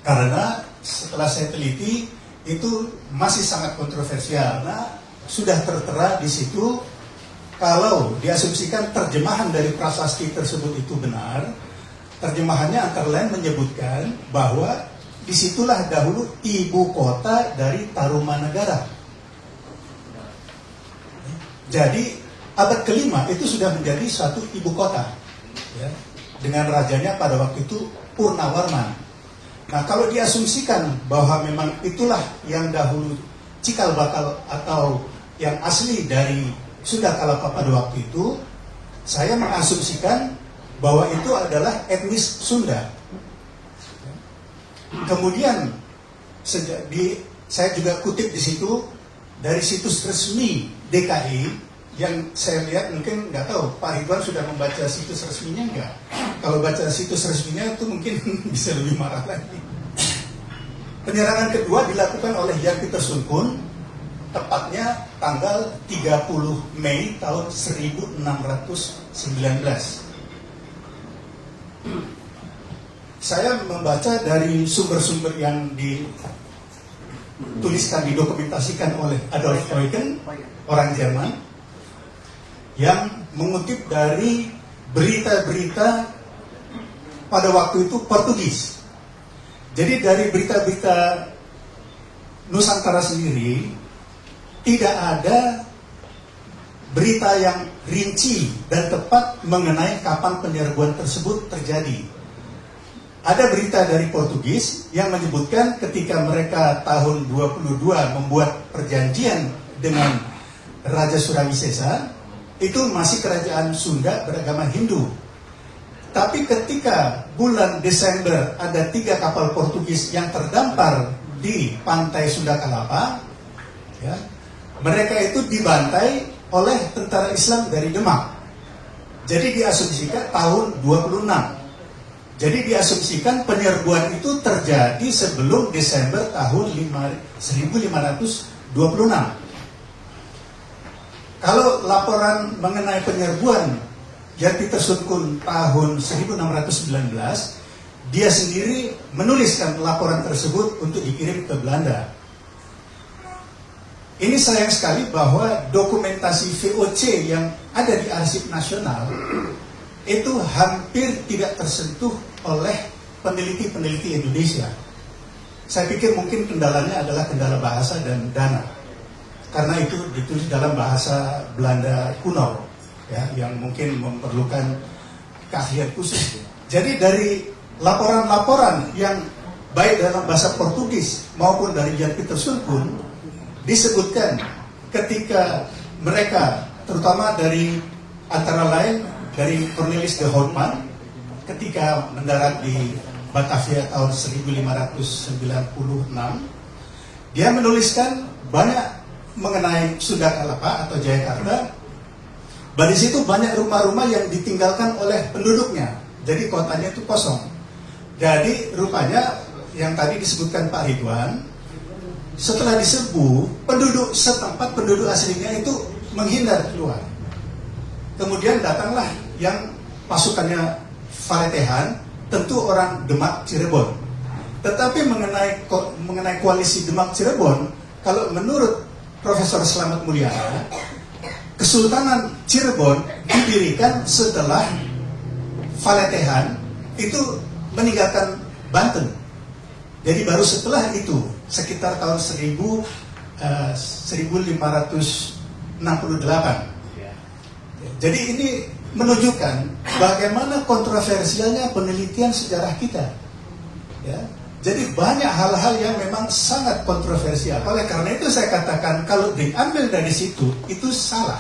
karena setelah saya teliti itu masih sangat kontroversial. Nah, sudah tertera di situ kalau diasumsikan terjemahan dari prasasti tersebut itu benar, terjemahannya antara lain menyebutkan bahwa disitulah dahulu ibu kota dari Tarumanegara. Jadi abad kelima itu sudah menjadi suatu ibu kota, ya, dengan rajanya pada waktu itu Purnawarman. Nah, kalau diasumsikan bahwa memang itulah yang dahulu cikal bakal atau yang asli dari Sunda Kelapa pada waktu itu, saya mengasumsikan bahwa itu adalah etnis Sunda. Kemudian saya juga kutip di situ dari situs resmi DKI yang saya lihat, mungkin nggak tahu Pak Ridwan sudah membaca situs resminya nggak? Kalau baca situs resminya itu mungkin bisa lebih marah lagi. Penyerangan kedua dilakukan oleh Jan Pieter Soenkoen tepatnya tanggal 30 Mei tahun 1619. Saya membaca dari sumber-sumber yang dituliskan, didokumentasikan oleh Adolf Eucken, orang Jerman, yang mengutip dari berita-berita pada waktu itu Portugis. Jadi dari berita-berita Nusantara sendiri tidak ada berita yang rinci dan tepat mengenai kapan penyerbuan tersebut terjadi. Ada berita dari Portugis yang menyebutkan ketika mereka tahun 22 membuat perjanjian dengan Raja Surawisesa, itu masih kerajaan Sunda beragama Hindu. Tapi ketika bulan Desember ada 3 kapal Portugis yang terdampar di pantai Sunda Kelapa, ya, mereka itu dibantai oleh tentara Islam dari Demak. Jadi diasumsikan tahun 26. Jadi diasumsikan penyerbuan itu terjadi sebelum Desember tahun 1526. Kalau laporan mengenai penyerbuan Jan Pieter Soenkoen tahun 1619, dia sendiri menuliskan laporan tersebut untuk dikirim ke Belanda. Ini sayang sekali bahwa dokumentasi VOC yang ada di Arsip Nasional itu hampir tidak tersentuh oleh peneliti-peneliti Indonesia. Saya pikir mungkin kendalanya adalah kendala bahasa dan dana, karena itu ditulis dalam bahasa Belanda kuno, ya, yang mungkin memerlukan keahlian khusus. Jadi dari laporan-laporan yang baik dalam bahasa Portugis maupun dari Jan Pieter Soenkoen, disebutkan ketika mereka, terutama dari antara lain dari Cornelis de Houtman, ketika mendarat di Batavia tahun 1596, dia menuliskan banyak mengenai Sunda Kalapa atau Jayakarta. Di situ banyak rumah-rumah yang ditinggalkan oleh penduduknya, jadi kotanya itu kosong. Jadi rupanya yang tadi disebutkan Pak Ridwan, setelah diserbu, penduduk setempat, penduduk aslinya itu menghindar keluar. Kemudian datanglah yang pasukannya Faletehan, tentu orang Demak Cirebon. Tetapi mengenai koalisi Demak Cirebon, kalau menurut Profesor Slamet Mulyana, Kesultanan Cirebon didirikan setelah Faletehan itu meninggalkan Banten. Jadi baru setelah itu, sekitar tahun 1568. Jadi ini menunjukkan bagaimana kontroversialnya penelitian sejarah kita. Ya. Jadi banyak hal-hal yang memang sangat kontroversial. Oleh karena itu saya katakan kalau diambil dari situ itu salah.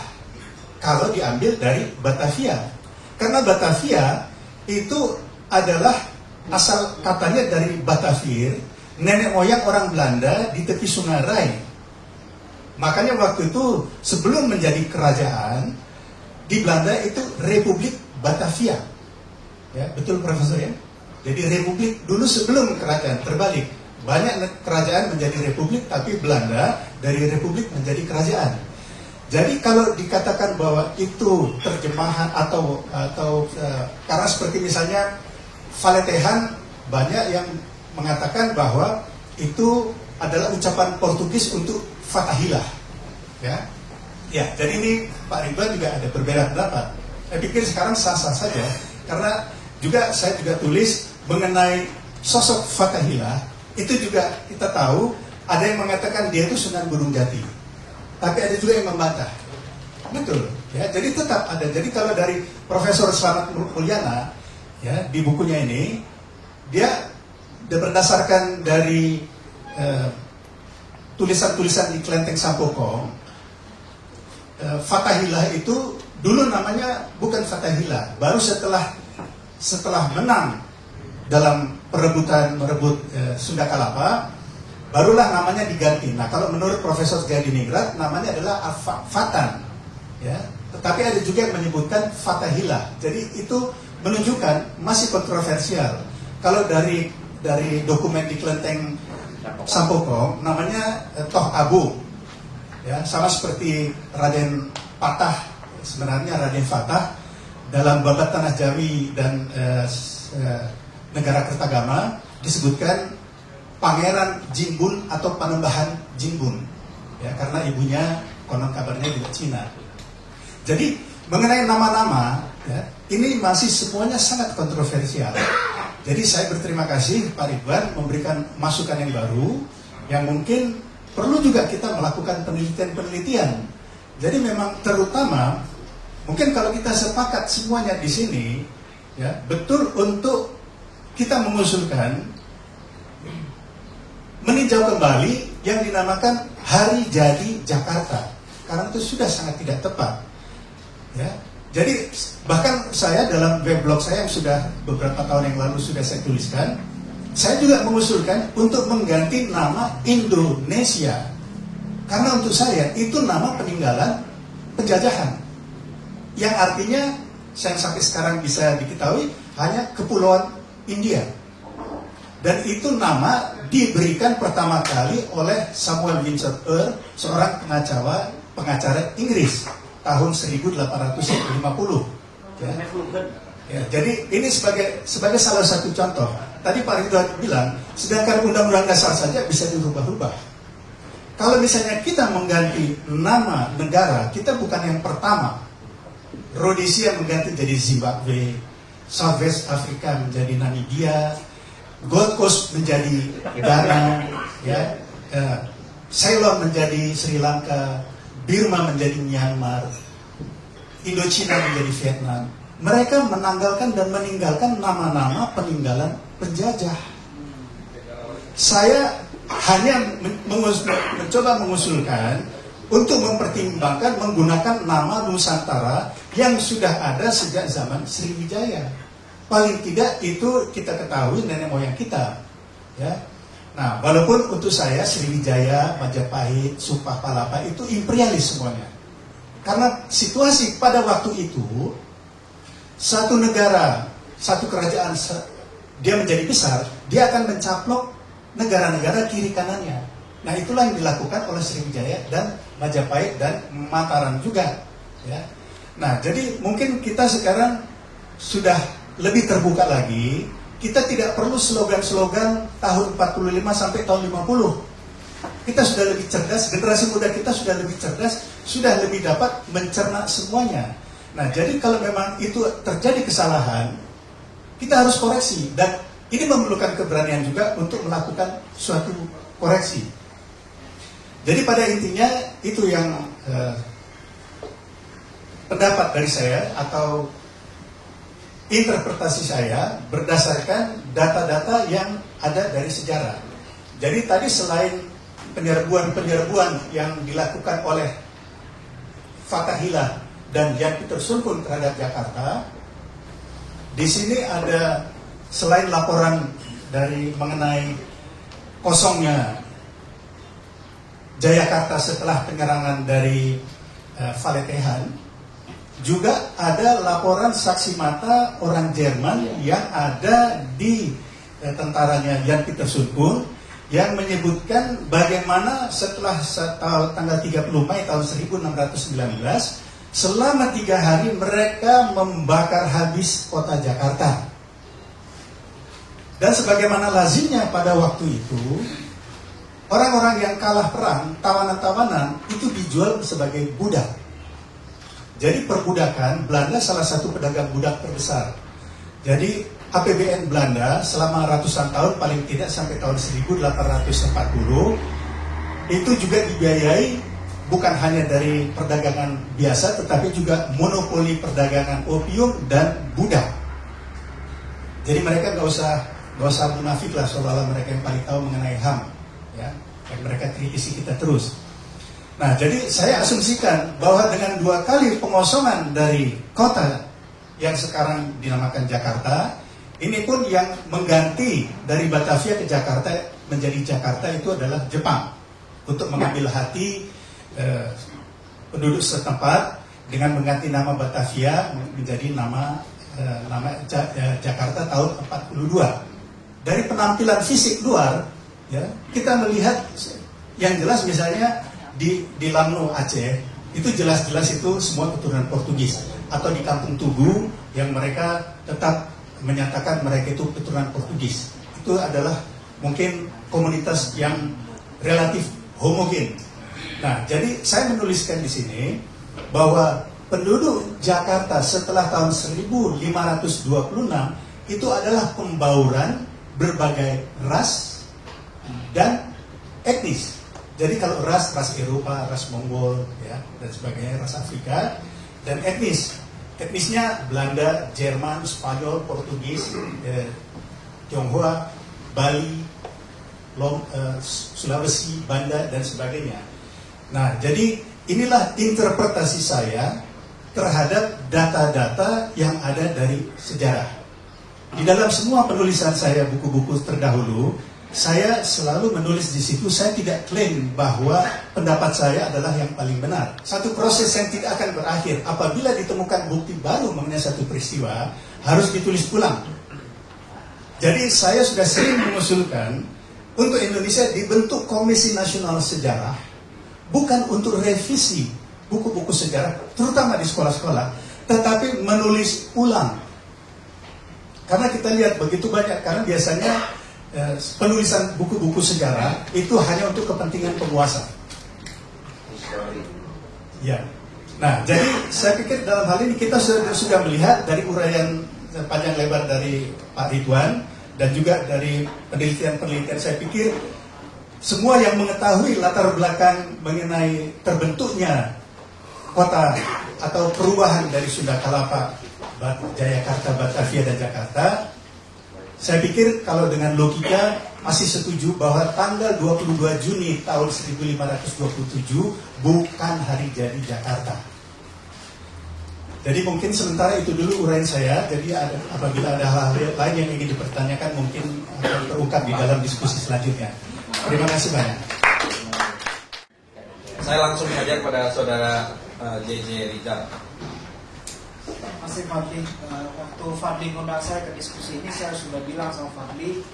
Kalau diambil dari Batavia, karena Batavia itu adalah asal katanya dari Batavir, nenek moyang orang Belanda di tepi Sungai Rai. Makanya waktu itu sebelum menjadi kerajaan di Belanda itu Republik Batavia. Ya, betul Profesor ya? Jadi Republik dulu sebelum kerajaan, terbalik. Banyak kerajaan menjadi Republik, tapi Belanda dari Republik menjadi kerajaan. Jadi kalau dikatakan bahwa itu terjemahan atau karena seperti misalnya Faletehan, banyak yang mengatakan bahwa itu adalah ucapan Portugis untuk Fatahillah. Ya, ya. Jadi ini Pak Ridwan juga ada berbeda pendapat. Saya pikir sekarang sah-sah saja, karena juga saya juga tulis mengenai sosok Fatahillah. Itu juga kita tahu ada yang mengatakan dia itu Sunan Gunung Jati, tapi ada juga yang membantah. Betul. Ya, jadi tetap ada. Jadi kalau dari Profesor Slamet Mulyana, ya, di bukunya ini dia berdasarkan dari tulisan-tulisan di Klenteng Sampokong, Fatahillah itu dulu namanya bukan Fatahillah, baru setelah menang dalam merebut Sunda Kalapa, barulah namanya diganti. Nah, kalau menurut Profesor Jadiningrat namanya adalah Fatan, ya. Tetapi ada juga yang menyebutkan Fatahillah. Jadi itu menunjukkan masih kontroversial. Kalau dari dokumen di Klenteng Sampokong namanya Toh Abu, ya, sama seperti Raden Patah. Sebenarnya Raden Fatah dalam Babat Tanah Jawi dan Negara Kertagama disebutkan Pangeran Jinbun atau Panembahan Jinbun, ya, karena ibunya konon kabarnya juga Cina. Jadi mengenai nama-nama, ya, ini masih semuanya sangat kontroversial. Jadi saya berterima kasih Pak Ridwan memberikan masukan yang baru, yang mungkin perlu juga kita melakukan penelitian-penelitian. Jadi memang terutama mungkin kalau kita sepakat semuanya di sini, ya, betul untuk kita mengusulkan meninjau kembali yang dinamakan Hari Jadi Jakarta, karena itu sudah sangat tidak tepat. Ya, jadi bahkan saya dalam web blog saya yang sudah beberapa tahun yang lalu sudah saya tuliskan, saya juga mengusulkan untuk mengganti nama Indonesia, karena untuk saya itu nama peninggalan penjajahan, yang artinya yang sampai sekarang bisa diketahui hanya Kepulauan India. Dan itu nama diberikan pertama kali oleh Samuel Winsor Earl, seorang pengacara Inggris tahun 1850. Ya. Ya, jadi ini sebagai salah satu contoh. Tadi Pak Ridwan bilang, sedangkan Undang-Undang Dasar saja bisa dirubah-rubah. Kalau misalnya kita mengganti nama negara, kita bukan yang pertama. Rhodesia mengganti jadi Zimbabwe, South West Africa menjadi Namibia, Gold Coast menjadi Ghana, ya, Ceylon menjadi Sri Lanka, Burma menjadi Myanmar, Indochina menjadi Vietnam. Mereka menanggalkan dan meninggalkan nama-nama peninggalan penjajah. Saya hanya mencoba mengusulkan untuk mempertimbangkan menggunakan nama Nusantara yang sudah ada sejak zaman Sriwijaya. Paling tidak itu kita ketahui nenek moyang kita, ya. Nah, walaupun untuk saya Sriwijaya, Majapahit, Sumpah Palapa itu imperialis semuanya. Karena situasi pada waktu itu satu negara, satu kerajaan dia menjadi besar, dia akan mencaplok negara-negara kiri kanannya. Nah, itulah yang dilakukan oleh Sriwijaya dan Majapahit dan Mataram juga, ya. Nah, jadi mungkin kita sekarang sudah lebih terbuka lagi. Kita tidak perlu slogan-slogan tahun 45 sampai tahun 50. Kita sudah lebih cerdas, generasi muda kita sudah lebih cerdas, sudah lebih dapat mencerna semuanya. Nah, jadi kalau memang itu terjadi kesalahan, kita harus koreksi. Dan ini memerlukan keberanian juga untuk melakukan suatu koreksi. Jadi pada intinya itu yang pendapat dari saya atau interpretasi saya berdasarkan data-data yang ada dari sejarah. Jadi tadi selain penyerbuan-penyerbuan yang dilakukan oleh Fathahillah dan Jan Pieter Soenkoen terhadap Jakarta, di sini ada selain laporan dari mengenai kosongnya Jayakarta setelah penyerangan dari Valetehan, juga ada laporan saksi mata orang Jerman yang ada di tentaranya Jan Pieter Soenkoen yang menyebutkan bagaimana setelah tanggal 30 Mei tahun 1619 selama 3 hari mereka membakar habis kota Jakarta. Dan sebagaimana lazimnya pada waktu itu, orang-orang yang kalah perang, tawanan-tawanan itu dijual sebagai budak. Jadi perbudakan, Belanda salah satu pedagang budak terbesar. Jadi APBN Belanda selama ratusan tahun, paling tidak sampai tahun 1840, itu juga dibiayai bukan hanya dari perdagangan biasa, tetapi juga monopoli perdagangan opium dan budak. Jadi mereka nggak usah munafik lah, seolah-olah mereka yang paling tahu mengenai HAM, ya. Dan mereka kritisi kita terus. Nah, jadi saya asumsikan bahwa dengan 2 kali pengosongan dari kota yang sekarang dinamakan Jakarta, ini pun yang mengganti dari Batavia ke Jakarta menjadi Jakarta itu adalah Jepang, untuk mengambil hati penduduk setempat dengan mengganti nama Batavia menjadi nama Jakarta tahun 42. Dari penampilan fisik luar, ya, kita melihat yang jelas misalnya di Lamno Aceh itu jelas-jelas itu semua keturunan Portugis, atau di Kampung Tugu yang mereka tetap menyatakan mereka itu keturunan Portugis. Itu adalah mungkin komunitas yang relatif homogen. Nah, jadi saya menuliskan di sini bahwa penduduk Jakarta setelah tahun 1526 itu adalah pembauran berbagai ras dan etnis. Jadi kalau ras Eropa, ras Mongol, ya, dan sebagainya, ras Afrika, dan etnisnya Belanda, Jerman, Spanyol, Portugis, Tionghoa, Bali, Sulawesi, Banda, dan sebagainya. Nah, jadi inilah interpretasi saya terhadap data-data yang ada dari sejarah. Di dalam semua penulisan saya, buku-buku terdahulu, saya selalu menulis di situ, saya tidak klaim bahwa pendapat saya adalah yang paling benar. Satu proses yang tidak akan berakhir. Apabila ditemukan bukti baru mengenai satu peristiwa, harus ditulis ulang. Jadi saya sudah sering mengusulkan untuk Indonesia dibentuk Komisi Nasional Sejarah, bukan untuk revisi buku-buku sejarah, terutama di sekolah-sekolah, tetapi menulis ulang. Karena kita lihat begitu banyak, karena biasanya penulisan buku-buku sejarah itu hanya untuk kepentingan penguasa. Ya. Nah, jadi saya pikir dalam hal ini kita sudah melihat dari uraian panjang lebar dari Pak Ridwan dan juga dari penelitian-penelitian, saya pikir semua yang mengetahui latar belakang mengenai terbentuknya kota atau perubahan dari Sunda Kelapa, Jayakarta, Batavia, dan Jakarta, Saya pikir kalau dengan logika masih setuju bahwa tanggal 22 Juni tahun 1527 bukan hari jadi Jakarta. Jadi mungkin sementara itu dulu uraian saya. Jadi apabila ada hal-hal lain yang ingin dipertanyakan mungkin akan terungkap di dalam diskusi selanjutnya. Terima kasih banyak. Saya langsung saja kepada saudara JJ Rizal. Masih Fadli, waktu Fadli ngundang saya ke diskusi ini, saya sudah bilang sama Fadli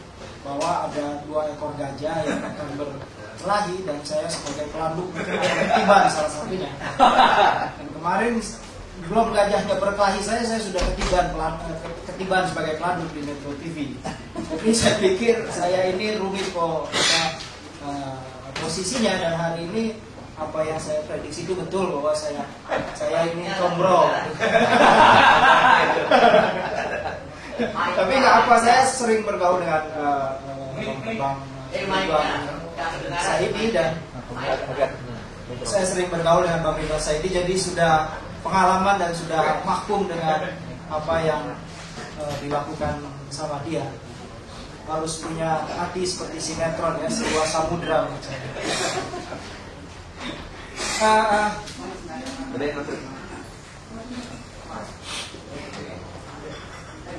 bahwa ada 2 ekor gajah yang akan berkelahi dan saya sebagai pelanduk mungkin akan ketiban salah satunya. Dan kemarin belum gajahnya berkelahi saya sudah ketiban sebagai pelanduk di Metro TV. Jadi saya pikir saya ini rumit kok posisinya, dan hari ini apa yang saya prediksi itu betul bahwa saya ini combro. Tapi nggak apa, saya sering bergaul dengan Bang Saidi, dan saya sering bergaul dengan Bang Ridwan Saidi, jadi sudah pengalaman dan sudah mahkum dengan apa yang dilakukan sama dia. Harus punya hati seperti sinetron ya, sebuah samudra.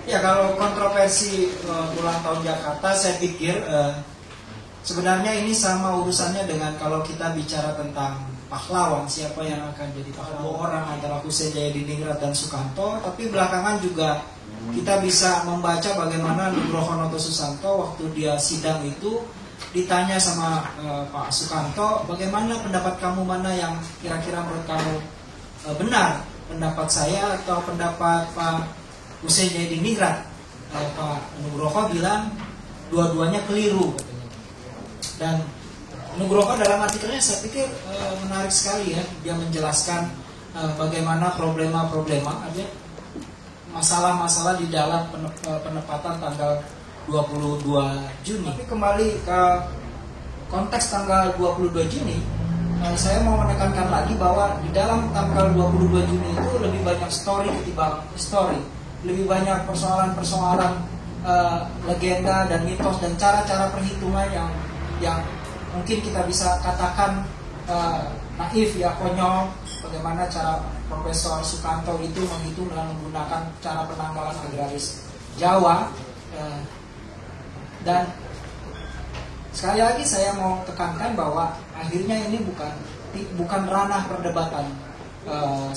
Ya, kalau kontroversi ulang tahun Jakarta, saya pikir sebenarnya ini sama urusannya dengan kalau kita bicara tentang pahlawan, siapa yang akan jadi pahlawan orang antara Hussein Jayadiningrat dan Sukanto. Tapi belakangan juga kita bisa membaca bagaimana Nugroho Noto Susanto waktu dia sidang itu ditanya sama Pak Sukanto, bagaimana pendapat kamu, mana yang kira-kira menurut kamu benar, pendapat saya atau pendapat Pak Hussein Jayadiningrat? Pak Nugroho bilang dua-duanya keliru katanya. Dan Nugroho dalam artikelnya saya pikir menarik sekali ya, dia menjelaskan bagaimana problema-problema, ada masalah-masalah di dalam penempatan tanggal 22 Juni. Tapi kembali ke konteks tanggal 22 Juni, saya mau menekankan lagi bahwa di dalam tanggal 22 Juni itu lebih banyak story ketimbang history. Lebih banyak persoalan-persoalan legenda dan mitos dan cara-cara perhitungan yang mungkin kita bisa katakan naif ya, konyol. Bagaimana cara Profesor Sukanto itu menghitung dengan menggunakan cara penanggalan agraris Jawa. Dan sekali lagi saya mau tekankan bahwa akhirnya ini bukan ranah perdebatan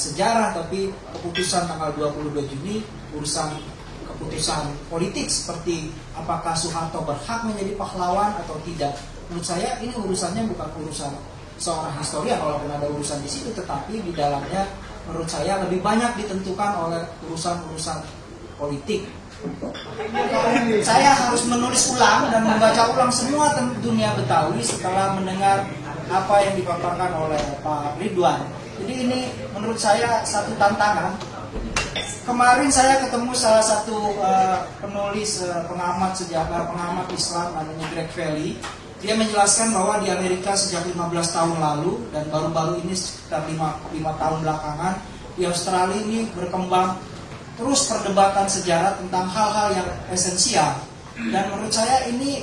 sejarah, tapi keputusan tanggal 22 Juni urusan keputusan politik seperti apakah Soeharto berhak menjadi pahlawan atau tidak. Menurut saya ini urusannya bukan urusan seorang historian, walaupun ada urusan di situ, tetapi di dalamnya menurut saya lebih banyak ditentukan oleh urusan-urusan politik. Saya harus menulis ulang dan membaca ulang semua dunia Betawi setelah mendengar apa yang dipaparkan oleh Pak Ridwan. Jadi ini menurut saya satu tantangan. Kemarin saya ketemu salah satu penulis, pengamat sejarah, pengamat Islam namanya Greg Valley. Dia menjelaskan bahwa di Amerika sejak 15 tahun lalu dan baru-baru ini sekitar 5 tahun belakangan, di Australia ini berkembang terus perdebatan sejarah tentang hal-hal yang esensial. Dan menurut saya ini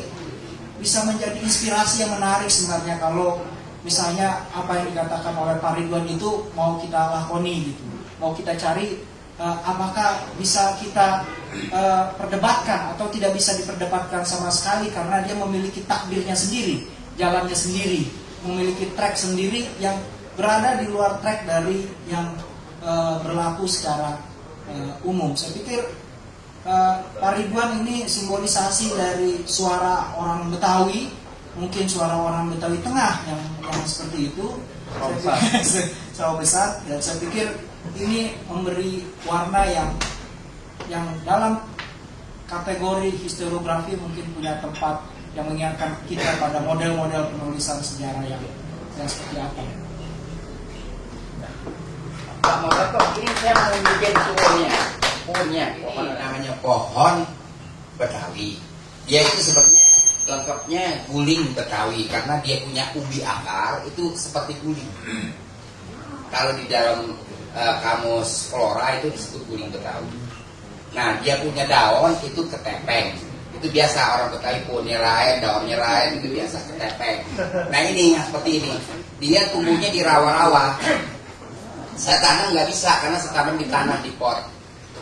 bisa menjadi inspirasi yang menarik sebenarnya kalau misalnya apa yang dikatakan oleh Pak Ridwan itu mau kita lakoni gitu. Mau kita cari apakah bisa kita perdebatkan atau tidak bisa diperdebatkan sama sekali karena dia memiliki takdirnya sendiri, jalannya sendiri, memiliki track sendiri yang berada di luar track dari yang berlaku secara umum. Saya pikir Pak Ridwan ini simbolisasi dari suara orang Betawi, mungkin suara orang Betawi Tengah yang seperti itu, sawah besar, dan saya pikir ini memberi warna yang dalam kategori historiografi mungkin punya tempat yang mengingatkan kita pada model-model penulisan sejarah yang seperti apa. Pak Morato, ini saya mau bikin punya pohon namanya pohon Betawi. Dia itu sebenarnya lengkapnya guling Betawi karena dia punya umbi akar itu seperti guling. Kalau di dalam kamus flora itu disebut guling Betawi. Nah, dia punya daun itu ketepeng. Itu biasa orang Betawi nyerain, daun nyerain itu biasa ketepeng. Nah ini yang seperti ini, dia tumbuhnya di rawa-rawa. Saya tanam nggak bisa karena saya tanam di tanah di pot,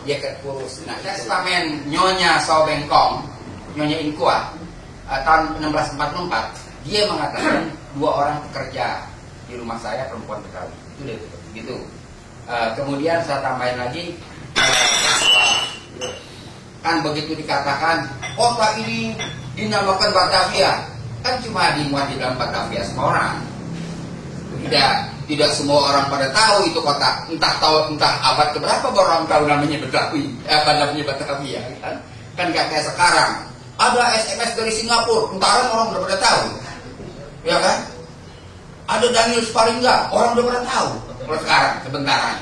dia kurus. Nah saya suka main Nyonya Sao Bengkong, Nyonya Inkua tahun 1644, dia mengatakan 2 orang pekerja di rumah saya perempuan Betawi. Itu dia gitu. Kemudian saya tambahin lagi, kan begitu dikatakan kota ini dinamakan Batavia, kan cuma dimuat di dalam Batavia seorang. Tidak semua orang pada tahu itu kota. Entah abad keberapa baru orang tahu namanya Betawi, namanya Batavia kan gak kayak sekarang. Ada SMS dari Singapura, entar orang udah pada tahu, ya kan? Ada Daniel Sparingga, orang udah pada tahu. Kalau sekarang sebentaran,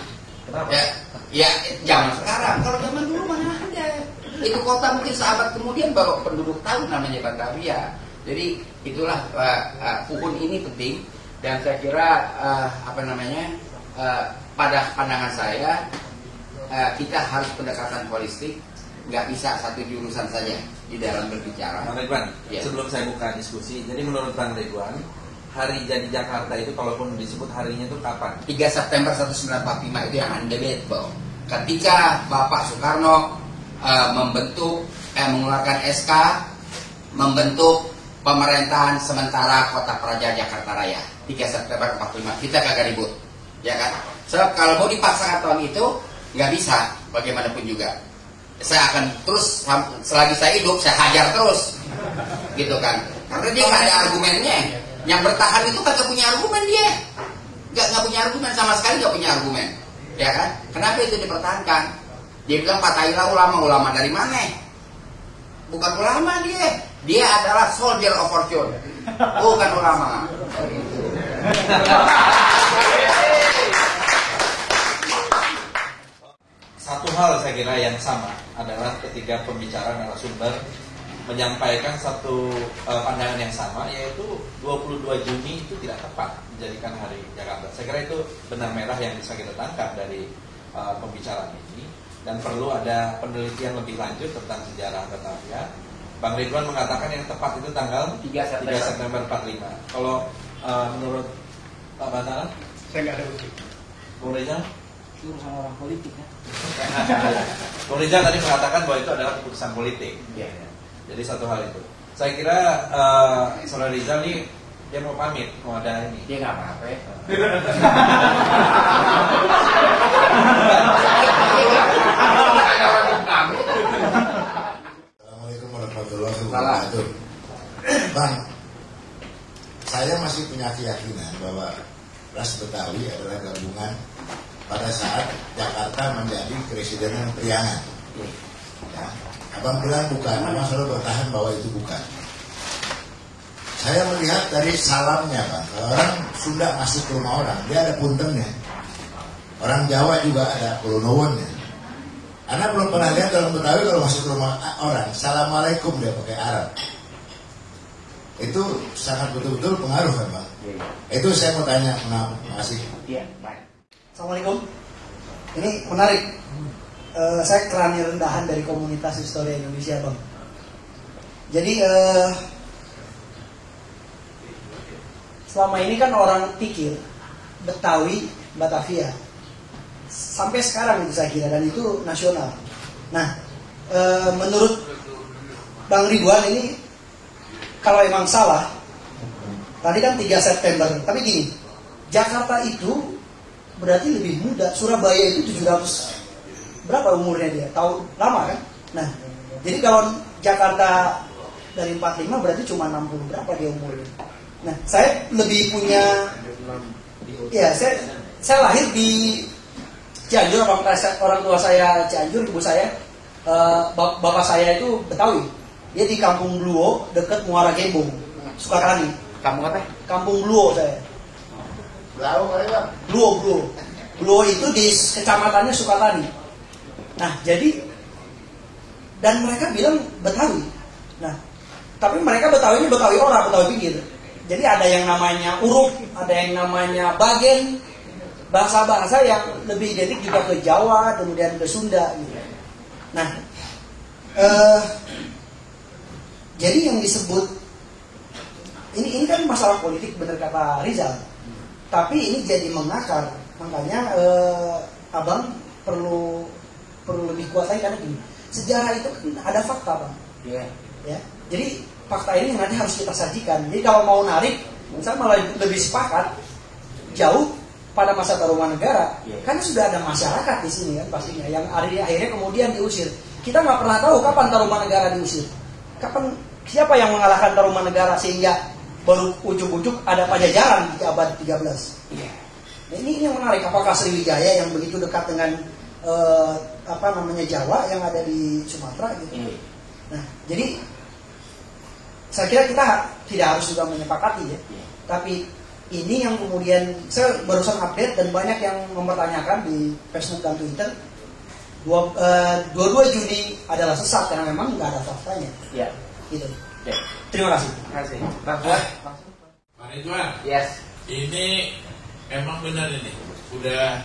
ya zaman sekarang. Kalau zaman dulu mana ada? Itu kota mungkin sahabat kemudian baru penduduk tahu namanya Batavia. Jadi itulah Puhun ini penting. Dan saya kira pada pandangan saya kita harus pendekatan holistik, nggak bisa satu jurusan saja di dalam berbicara. Bang Ridwan, ya. Sebelum saya buka diskusi, jadi menurut Bang Ridwan, hari jadi Jakarta itu kalaupun disebut harinya itu kapan? 3 September 1945 itu yang undebatable. Ketika Bapak Soekarno mengeluarkan SK membentuk pemerintahan sementara Kota Praja Jakarta Raya 3 September 45, kita kagak ribut, ya kan? Sebab kalau mau dipaksakan tahun itu nggak bisa, bagaimanapun juga. Saya akan terus selagi saya hidup, saya hajar terus, gitu kan? Karena dia nggak ada argumennya. Yang bertahan itu kagak punya argumen dia, nggak punya argumen sama sekali, nggak punya argumen, ya kan? Kenapa itu dipertahankan? Dia bilang patailah ulama dari mana? Bukan ulama dia adalah soldier of fortune, bukan ulama. Satu hal saya kira yang sama adalah ketika pembicara narasumber menyampaikan satu pandangan yang sama, yaitu 22 Juni itu tidak tepat menjadikan hari Jakarta. Saya kira itu benang merah yang bisa kita tangkap dari pembicaraan ini, dan perlu ada penelitian lebih lanjut tentang sejarah Batavia. Bang Ridwan mengatakan yang tepat itu tanggal 3 September 45. Kalau menurut Pak Batara? Saya nggak ada bukti. Bung Rizal? Itu urusan orang politik ya. Bung Rizal tadi mengatakan bahwa itu adalah keputusan politik. Ya. Jadi satu hal itu. Saya kira Saudara Rizal nih dia mau pamit, mau ada ini. Dia nggak apa-apa ya. Assalamualaikum warahmatullahi wabarakatuh. Bang, saya masih punya keyakinan bahwa ras Betawi adalah gabungan pada saat Jakarta menjadi Kresidenan Priangan. Ya. Abang bilang bukan, abang selalu bertahan bahwa itu bukan. Saya melihat dari salamnya, Bang. Kalau orang Sunda masuk ke rumah orang, dia ada puntennya. Orang Jawa juga ada kulonowonnya. Anda belum pernah lihat dalam Betawi kalau masuk ke rumah orang, Assalamualaikum dia pakai Arab. Itu sangat betul-betul pengaruh kan, Bang? Itu saya mau tanya, kenapa? Makasih. Iya, baik. Assalamualaikum. Ini menarik. Saya kerani rendahan dari komunitas Historia Indonesia, Bang. Jadi selama ini kan orang pikir Betawi, Batavia sampai sekarang itu saya kira, dan itu nasional. Nah, menurut Bang Ridwan ini kalau emang salah, tadi kan 3 September, tapi gini, Jakarta itu berarti lebih muda, Surabaya itu 700 berapa umurnya dia? Tahu lama kan? Nah, jadi kalau Jakarta dari 45 berarti cuma 60 berapa dia umurnya. Nah, saya lebih punya, ya saya lahir di Cianjur, orang tua saya Cianjur, ibu saya, bapak saya itu Betawi. Dia di Kampung Bluo, dekat Muara Gembong, Sukatani. Kamu apa? Kampung Bluo saya. Bluo. Bluo itu di kecamatannya Sukatani. Nah, jadi dan mereka bilang Betawi. Nah, tapi mereka Betawi ini Betawi orang, Betawi pinggir. Jadi ada yang namanya Uruk, ada yang namanya Bagen, bahasa-bahasa yang lebih identik juga ke Jawa, kemudian ke Sunda gitu. Nah, Jadi yang disebut ini kan masalah politik, benar kata Rizal. Tapi ini jadi mengakar. Makanya abang perlu lebih kuat lagi, karena gini, sejarah itu kan ada fakta, Bang. Iya. Ya. Jadi fakta ini nanti harus kita sajikan. Jadi kalau mau narik, saya malah lebih sepakat jauh pada masa Tarumanegara, karena sudah ada masyarakat di sini kan pastinya, yang akhirnya kemudian diusir. Kita nggak pernah tahu kapan Tarumanegara diusir, kapan siapa yang mengalahkan Tarumanegara sehingga baru ujuk-ujuk ada Pajajaran di abad 13. Nah, ini yang menarik. Apakah Sriwijaya yang begitu dekat dengan Jawa yang ada di Sumatera gitu. Nah, jadi saya kira kita tidak harus juga menyepakati ya. Tapi ini yang kemudian saya barusan update dan banyak yang mempertanyakan di Facebook dan Twitter. 22 Juni adalah sesat karena memang nggak ada faktanya. Iya. Gitu. Ya. Terima kasih. Terima kasih. Bang Fuad. Pak Ridwan, Yes. ini memang benar ini. Udah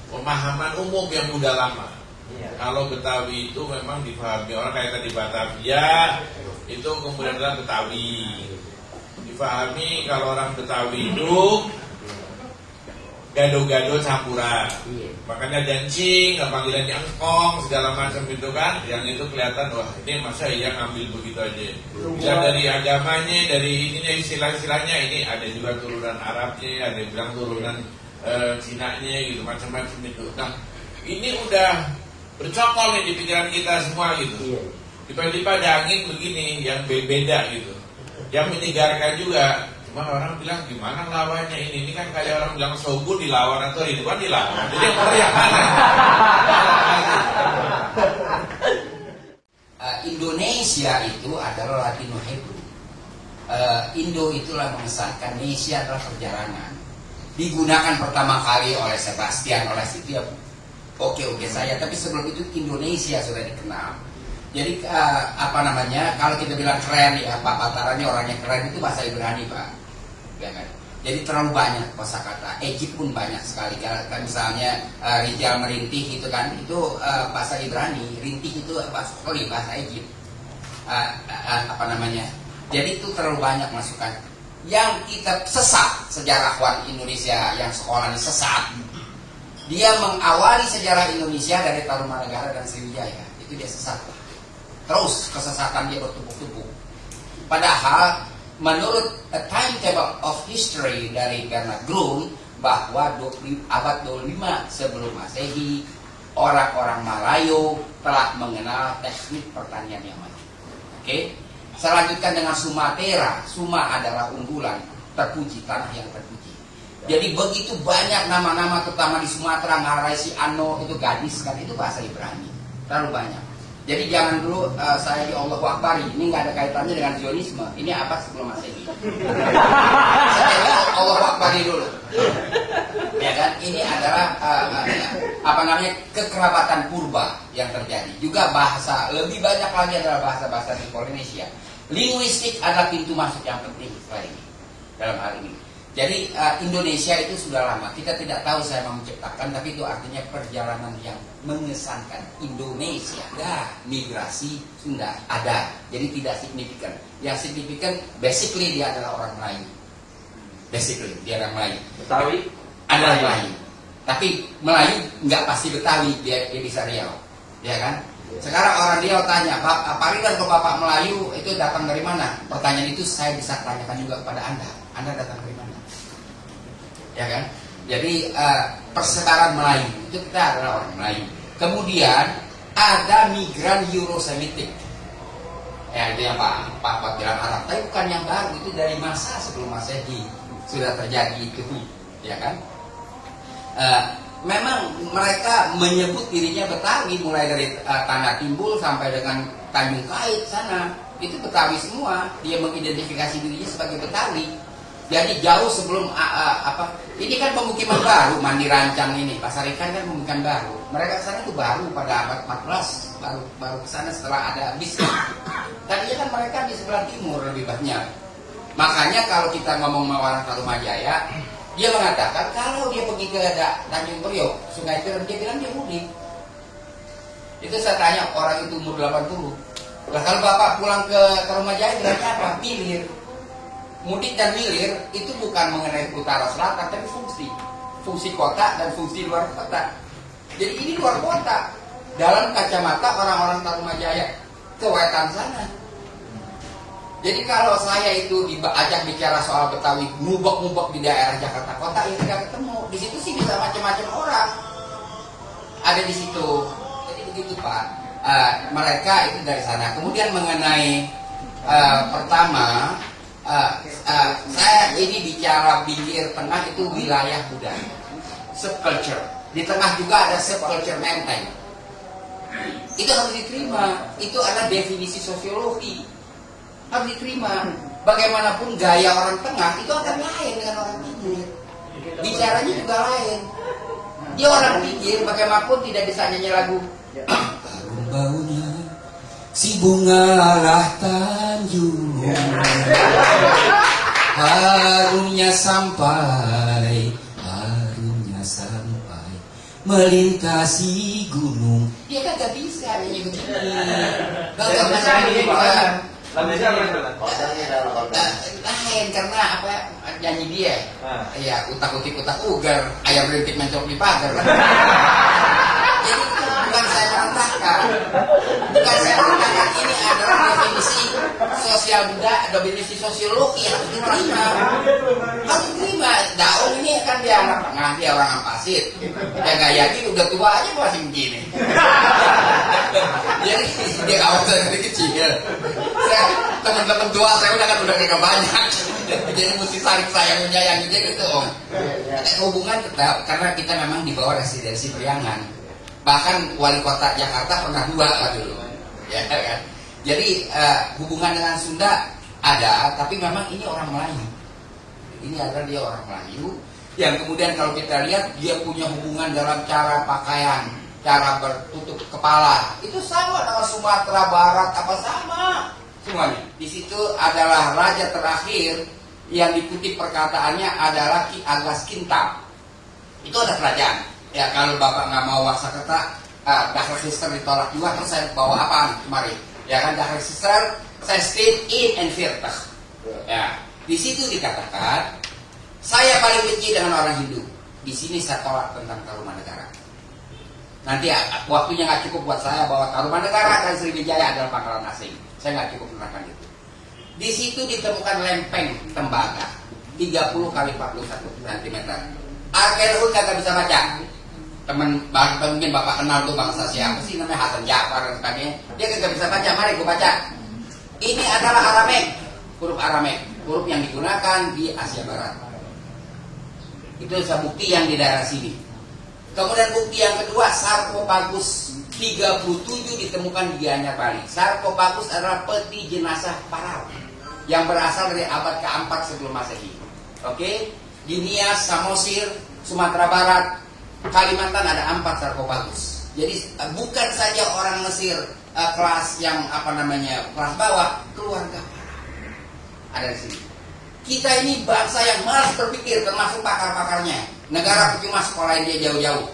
pemahaman umum yang udah lama. Iya. Kalau Betawi itu memang dipahami orang kayak tadi Batavia itu kemudian adalah Betawi. Dipahami kalau orang Betawi itu gado-gado campuran. Iya. Makanya jancing, panggilannya engkong, segala macam itu kan. Yang itu kelihatan, wah ini masa iya ngambil begitu aja. Bisa dari agamanya, dari ininya istilah-istilahnya, ini ada juga turunan Arabnya, ada yang bilang turunan Cinanya gitu, macam-macam itu. Nah, ini udah bercokol nih di pikiran kita semua gitu. Iya. Tiba-tiba ada angin begini yang beda gitu, yang menyegarkan juga. Cuma orang bilang gimana lawannya ini kan kayak orang bilang Shogun dilawan atau Ridwan dilawan. Jadi yang benar yang mana? Indonesia itu adalah Latino Hebrew. Indo itulah mengesahkan Nesia adalah perjalanan. Digunakan pertama kali oleh Sebastian, oleh Sitiap. Oke saya, tapi sebelum itu Indonesia sudah dikenal. Jadi kalau kita bilang keren ya, Pak Patarannya orangnya keren, itu bahasa Ibrani, Pak. Ya kan? Jadi terlalu banyak kosakata. Egypt pun banyak sekali. Kalau misalnya Rijal merintih itu kan, itu bahasa Ibrani. Rintih itu bahasa Egypt. Jadi itu terlalu banyak masukan. Yang kita sesat, sejarawan Indonesia yang sekolah ini sesat. Dia mengawali sejarah Indonesia dari Tarumanegara dan Sriwijaya. Itu dia sesat. Terus kesesatan dia bertumpuk-tumpuk. Padahal menurut a timetable of history dari Bernard Grun, bahwa abad 25 sebelum Masehi, orang-orang Malayo telah mengenal teknik pertanian yang maju. Oke? Selanjutkan dengan Sumatera. Suma adalah unggulan, terpuji, tanah yang terpuji. Jadi begitu banyak nama-nama, terutama di Sumatera, Ngarai si Ano, itu gadis kan, itu bahasa Ibrani. Terlalu banyak. Jadi jangan dulu saya di Allahu Akbar, ini nggak ada kaitannya dengan Zionisme. Ini apa sebelum Masehi? Saya Allahu Akbar dulu. Ya kan? Ini adalah kekerabatan purba yang terjadi. Juga bahasa, lebih banyak lagi adalah bahasa-bahasa di Polinesia. Linguistik adalah pintu masuk yang penting setelah ini, dalam hal ini. Jadi Indonesia itu sudah lama. Kita tidak tahu saya mau menciptakan, tapi itu artinya perjalanan yang mengesankan. Indonesia ada, migrasi Sunda ada. Jadi tidak signifikan. Yang signifikan, basically dia adalah orang Melayu. Basically dia orang Melayu. Betawi adalah Melayu. Tapi Melayu nggak pasti Betawi, dia bisa Riau, ya kan? Sekarang orang Riau tanya, Pak Ridwan, kalau Bapak Melayu itu datang dari mana? Pertanyaan itu saya bisa tanyakan juga kepada Anda. Anda datang dari mana? Ya kan? Jadi persebaran Melayu itu kita adalah orang Melayu. Kemudian ada migran Eurosemitik. Ya itu yang Pak bilang Arab. Tapi bukan yang baru, itu dari masa sebelum Masehi sudah terjadi itu, ya kan? Memang mereka menyebut dirinya Betawi, mulai dari Tanah Timbul sampai dengan Tanjung Kait sana, itu Betawi semua. Dia mengidentifikasi dirinya sebagai Betawi. Jadi jauh sebelum ini kan pemukiman baru, Mandi Rancang ini, Pasar Ikan kan pemukiman baru. Mereka kesana itu baru pada abad 14, baru kesana setelah ada bisnis. Tadinya kan mereka di sebelah timur lebih banyak. Makanya kalau kita ngomong orang Tarumajaya, dia mengatakan kalau dia pergi ke Tanjung Priok, Sungai Tiram, dia bilang dia mudik. Itu saya tanya orang itu umur 80. Lah kalau Bapak pulang ke Rumah Jaya berarti apa? Milir. Mudik dan milir itu bukan mengenai utara selatan, tapi fungsi kota dan fungsi luar kota. Jadi ini luar kota. Dalam kacamata orang-orang Tarumajaya ke wetan sana. Jadi kalau saya itu diajak bicara soal Betawi, ngubek-ngubek di daerah Jakarta Kota, ya tidak ketemu. Di situ sih bisa macam-macam orang ada di situ. Jadi begitu Pak. Mereka itu dari sana. Kemudian mengenai pertama, saya ini bicara pinggir tengah itu wilayah budaya, subculture. Di tengah juga ada subculture Menteng. Itu harus diterima. Itu adalah definisi sosiologi. Harus diterima. Bagaimanapun gaya orang tengah itu akan lain dengan orang pinggir. Bicaranya juga lain. Dia orang pinggir, bagaimanapun tidak bisa nyanyi lagu. Harum baunya si bunga lah Tanjung. Harumnya sampai melintasi gunung. Dia kan gak bisa nyanyi begini. Gak bisa nyanyi. Lain karena apa nyanyi dia ya utak-utik utak ugar ayam rintik mencok di pagar. Jadi itu bukan saya merendahkan, ini adalah definisi sosial budaya, definisi sosiologi yang harus diterima. Daun ini kan dia anak tengah, dia orang Ampasit, ya gaya ini udah tua aja masih begini. Jadi dia kawasan dari kecil. Teman-teman tua saya udah gak banyak. Jadi mesti saling sayang menyayangi gitu Om. Hubungan tetap karena kita memang di bawah residensi Priangan. Bahkan wali kota Jakarta pernah 2 lah dulu. Ya kan. Jadi hubungan dengan Sunda ada, tapi memang ini orang Melayu. Ini adalah dia orang Melayu yang kemudian kalau kita lihat dia punya hubungan dalam cara pakaian, cara bertutup kepala. Itu sama dengan Sumatera Barat apa sama? Semuanya. Di situ adalah raja terakhir yang dikutip perkataannya adalah Ki Aglas Kintab. Itu ada kerajaan. Ya kalau Bapak nggak mau Waksakerta, Dahar Sister ditolak juga, terus saya bawa apaan kemarin? Ya kan Dahar Sister, saya stayed in and Virtah. Ya, di situ dikatakan saya paling benci dengan orang Hindu. Di sini saya tolak tentang Tarumanegara. Nanti waktunya nggak cukup buat saya bahwa Tarumanegara dan Sriwijaya adalah pangkalan asing. Saya nggak cukup menerangkan itu. Di situ ditemukan lempeng tembaga 30 kali 41 cm. Arkeolog nggak bisa baca. Mungkin Bapak kenal tuh bangsa siapa sih namanya Hasan Ja'far dan sebagainya. Dia nggak bisa baca. Mari gue baca. Ini adalah Aramek, huruf Aramek, huruf yang digunakan di Asia Barat. Itu bukti yang di daerah sini. Kemudian bukti yang kedua, Sarkopagus 37 ditemukan di Gianyar Bali. Sarkopagus adalah peti jenazah Parau yang berasal dari abad ke-4 sebelum Masehi. Oke, di Nias, Samosir, Sumatera Barat, Kalimantan ada 4 sarkopagus. Jadi bukan saja orang Mesir kelas yang kelas bawah, keluarga ada di sini. Kita ini bangsa yang malas berpikir, termasuk pakar-pakarnya. Negara percuma sekolahin dia jauh-jauh.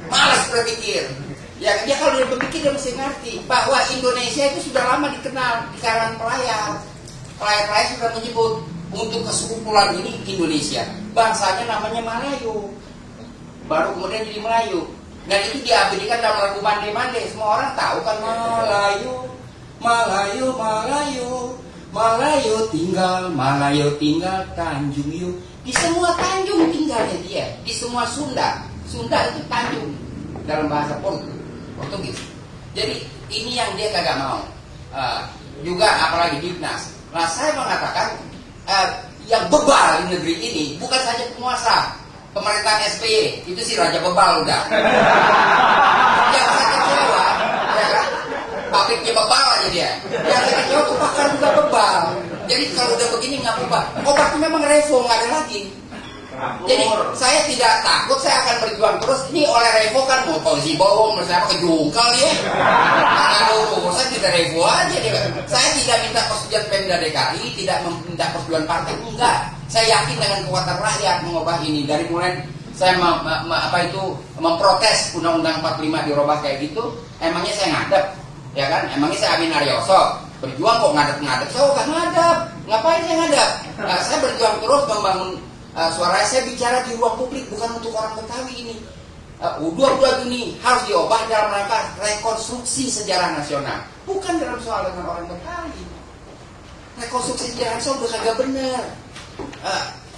Malas berpikir. Ya dia kalau dia berpikir dia mesti ngerti bahwa Indonesia itu sudah lama dikenal di kalangan pelayar. Pelayar-pelayar sudah menyebut untuk kesekumpulan ini Indonesia. Bangsanya namanya Melayu. Baru kemudian jadi Melayu. Dan itu diabadikan dalam lagu Mande-Mande. Semua orang tahu kan Melayu, Melayu, Melayu, Melayu tinggal Tanjung Yu. Di semua Tanjung tinggalnya dia. Di semua Sunda. Sunda itu Tanjung dalam bahasa Portugis. Jadi ini yang dia kagak mau. Juga apalagi Dignas. Nah saya mengatakan yang bebal di negeri ini bukan saja penguasa. Pemerintahan SBY itu sih raja bebal udah. Yang saya kecewa, ya kan? Pabriknya bebal aja dia. Yang saya kecewa tuh pakar juga bebal. Jadi kalau udah begini nggak bebal. Obatnya memang revo nggak ada lagi. Jadi saya tidak takut, saya akan berjuang terus. Ini oleh revo kan mau polisi bohong, mau siapa kejungkal ya. Kalau urusan tidak revo aja dia. Saya tidak minta persetujuan Pemda DKI, tidak meminta persetujuan partai, enggak. Saya yakin dengan kekuatan rakyat mengubah ini. Dari mulai saya memprotes Undang-Undang 45 dirubah kayak gitu, emangnya saya ngadep. Ya kan? Emangnya saya Amin Aryoso berjuang kok ngadep-ngadep? Saya gak ngadep. Ngapain saya ngadep? Saya berjuang terus membangun suara saya bicara di ruang publik, bukan untuk orang Betawi ini. 22 Juni harus diubah dalam rangka rekonstruksi sejarah nasional, bukan dalam soal dengan orang Betawi. Rekonstruksi sejarah nasional udah kagak bener.